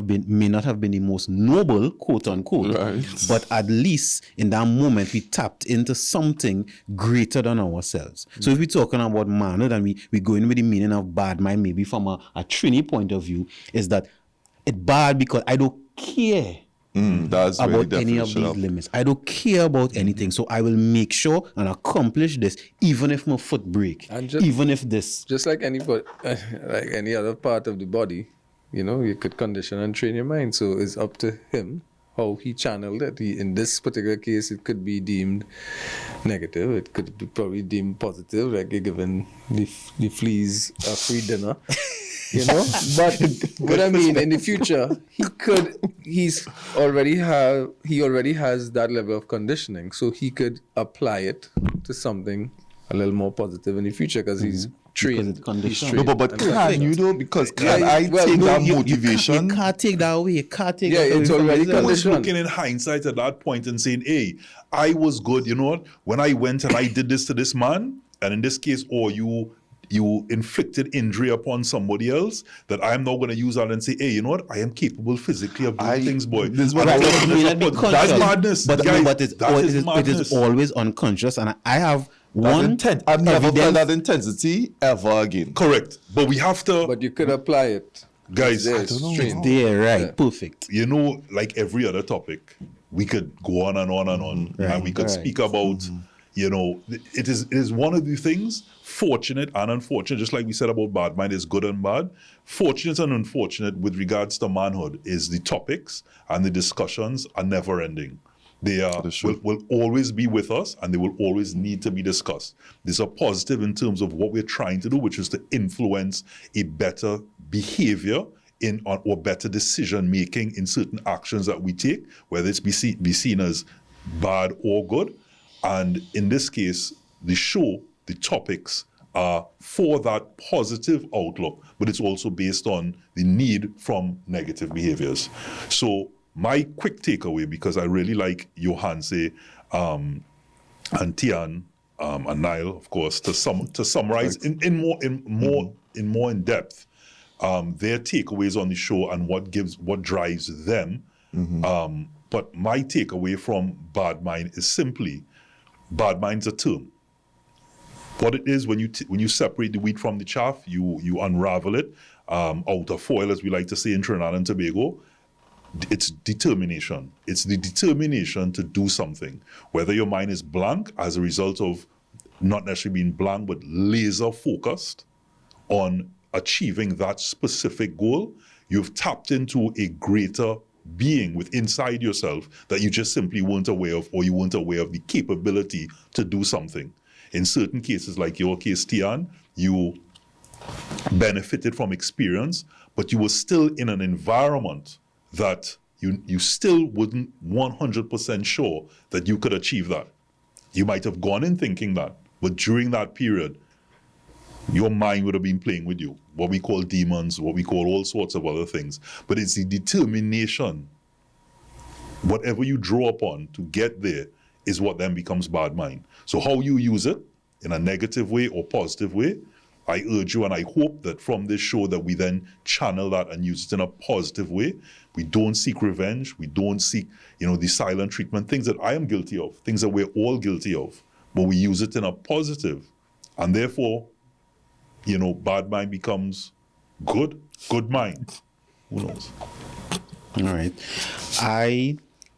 not have been the most noble, quote unquote, Right. but at least in that moment we tapped into something greater than ourselves. So if we're talking about manhood and we go in with the meaning of bad mind, maybe from a Trini point of view, is that it's bad because I don't care That's really about any of definition these limits. I don't care about anything. So I will make sure and accomplish this, even if my foot break, And just- even if this. Just like like any other part of the body, you could condition and train your mind. So it's up to him how he channeled it. In this particular case, it could be deemed negative. It could be probably deemed positive, like you're giving the fleas a free dinner. you know. But I mean, in the future, he already has that level of conditioning, so he could apply it to something a little more positive in the future because he's trained. He's No, but can you though? Because can I take that motivation? You can't take that away. You can't take that away. it's from already yourself. I was conditioned. looking in hindsight at that point and saying, hey, I was good. You know what? When I went and I did this to this man, and in this case, or you inflicted injury upon somebody else, that I'm not going to use that and say, hey, you know what? I am capable physically of doing things, boy. This is what And I- I- It may not be that's conscious, madness. but guys. it's That is it madness. is always unconscious, and I have That one intent. I've never felt evidence- that intensity ever again. Correct. But we have to, But you could apply it. guys, It's there, I it's don't know. trained. There, right? Yeah. Perfect. you know, like every other topic, we could go on and on and on, and we could right. speak about, you know, it is one of the things, fortunate and unfortunate, just like we said about bad mind is good and bad. Fortunate and unfortunate with regards to manhood is the topics and the discussions are never ending. They are will always be with us, and they will always need to be discussed. These are positive in terms of what we're trying to do, which is to influence a better behavior or better decision making in certain actions that we take, whether it's be seen as bad or good. And in this case, the show, the topics are for that positive outlook, but it's also based on the need from negative behaviors. So my quick takeaway, because I really like Johanse and Tian and Niall, of course, to summarize in more in depth their takeaways on the show and what drives them. But my takeaway from bad mind is simply, bad mind's a term. What it is, when you separate the wheat from the chaff, you unravel it out of foil, as we like to say in Trinidad and Tobago. It's determination. It's the determination to do something. Whether your mind is blank as a result of not necessarily being blank, but laser focused on achieving that specific goal, you've tapped into a greater being within inside yourself that you just simply weren't aware of, or you weren't aware of the capability to do something. In certain cases, like your case, Tian, you benefited from experience, but you were still in an environment that you still wasn't 100% sure that you could achieve that. You might have gone in thinking that, but during that period, your mind would have been playing with you, what we call demons, what we call all sorts of other things. But it's the determination, whatever you draw upon to get there, is what then becomes bad mind. So how you use it, in a negative way or positive way, I urge you and I hope that from this show that we then channel that and use it in a positive way. We don't seek revenge. We don't seek, the silent treatment, things that I am guilty of, things that we're all guilty of, but we use it in a positive. And therefore, bad mind becomes good mind. Who knows? All right. I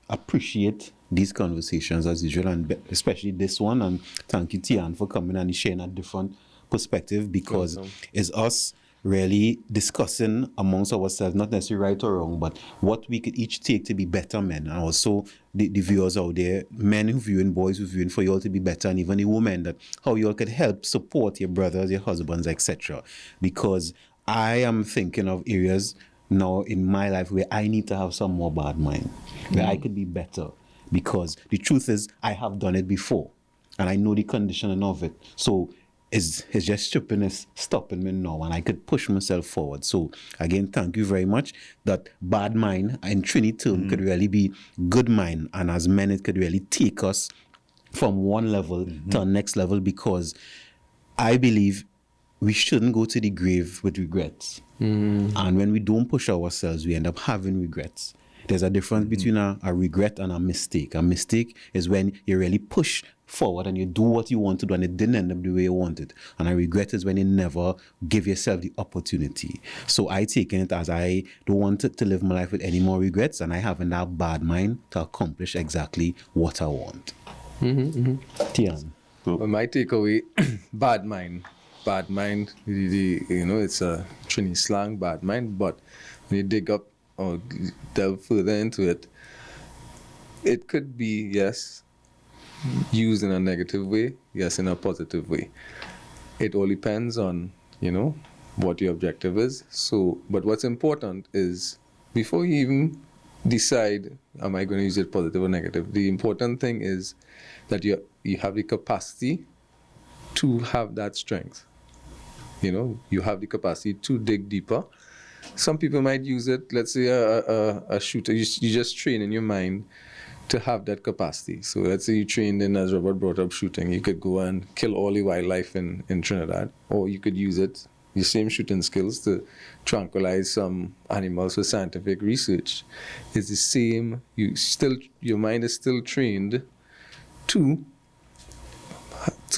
appreciate these conversations as usual, and especially this one. And thank you, Tian, for coming and sharing a different perspective, because it's us really discussing amongst ourselves, not necessarily right or wrong, but what we could each take to be better men. And also the viewers out there, men who viewing, boys who viewing, for you all to be better, and even the women, that how you all could help support your brothers, your husbands, etc. Because I am thinking of areas now in my life where I need to have some more bad mind, where I could be better. Because the truth is, I have done it before, and I know the conditioning of it. So it's just stupidness stopping me now, and I could push myself forward. So again, thank you very much. That bad mind in Trinity term could really be good mind, and as men, it could really take us from one level to the next level, because I believe we shouldn't go to the grave with regrets. And when we don't push ourselves, we end up having regrets. There's a difference between a regret and a mistake. A mistake is when you really push forward and you do what you want to do and it didn't end up the way you wanted. And a regret is when you never give yourself the opportunity. So I take it as I don't want to live my life with any more regrets, and I haven't that bad mind to accomplish exactly what I want. Tian. Well, my takeaway, bad mind. Bad mind, it's a Trini slang, bad mind, but when you dig up or delve further into it, it could be, yes, used in a negative way, yes, in a positive way. It all depends on, what your objective is. So, but what's important is before you even decide, am I going to use it positive or negative? The important thing is that you have the capacity to have that strength. You know, you have the capacity to dig deeper. Some people might use it, let's say a shooter, you just train in your mind to have that capacity. So let's say you trained in, as Robert brought up, shooting. You could go and kill all the wildlife in Trinidad, or you could use it, your same shooting skills, to tranquilize some animals for scientific research. It's the same. Your mind is still trained to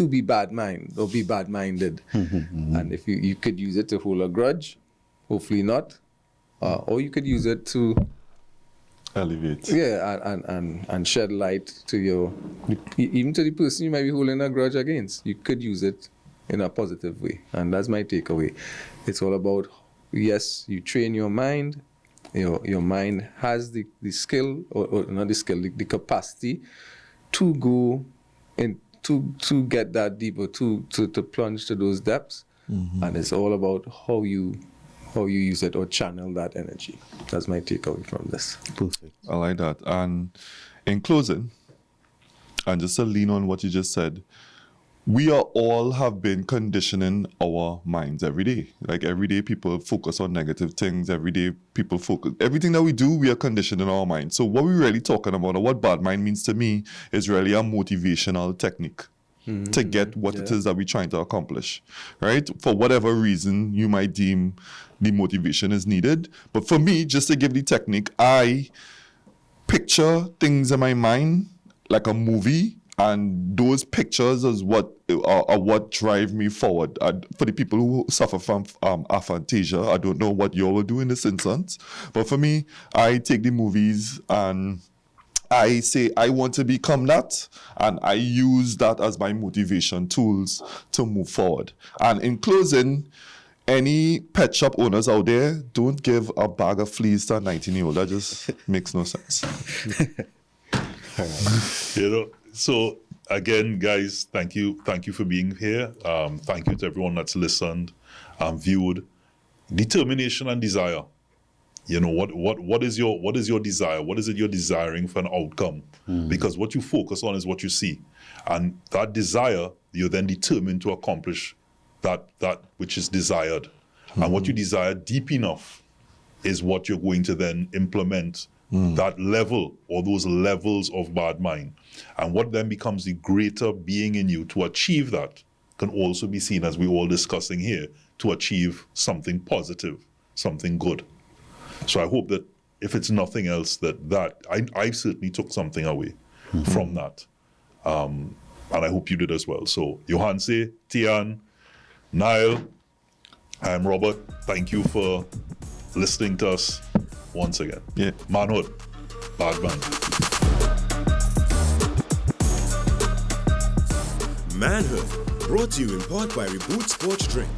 be bad-minded or be bad-minded. And if you could use it to hold a grudge, hopefully not, or you could use it to elevate. Yeah, and shed light to even to the person you might be holding a grudge against. You could use it in a positive way, and that's my takeaway. It's all about, yes, you train your mind. Your mind has the skill, or not the skill, the capacity to go in to get that deeper, to plunge to those depths, and it's all about how you use it or channel that energy. That's my takeaway from this. Perfect. I like that. And in closing, and just to lean on what you just said, we all have been conditioning our minds every day. Like every day people focus on negative things. Every day people focus, everything that we do, we are conditioning our mind. So what we're really talking about, or what bad mind means to me, is really a motivational technique to get what it is that we're trying to accomplish, right? For whatever reason you might deem the motivation is needed. But for me, just to give the technique, I picture things in my mind like a movie, and those pictures are what drive me forward. For the people who suffer from aphantasia, I don't know what you all will do in this instance, but for me, I take the movies and I say I want to become that, and I use that as my motivation tools to move forward. And in closing, any pet shop owners out there, don't give a bag of fleas to a 19-year-old. That just makes no sense. So again, guys, thank you for being here. Thank you to everyone that's listened, viewed. Determination and desire. You know, what is your desire? What is it you're desiring for an outcome? Because what you focus on is what you see, and that desire, you're then determined to accomplish that which is desired. And what you desire deep enough is what you're going to then implement. That level, or those levels of bad mind. And what then becomes the greater being in you to achieve that can also be seen, as we're all discussing here, to achieve something positive, something good. So I hope that if it's nothing else, that I certainly took something away from that. And I hope you did as well. So Johanse, Tian, Niall, I'm Robert. Thank you for listening to us once again. Yeah. Manhood, bad man. Manhood, brought to you in part by Reboot Sports Drink.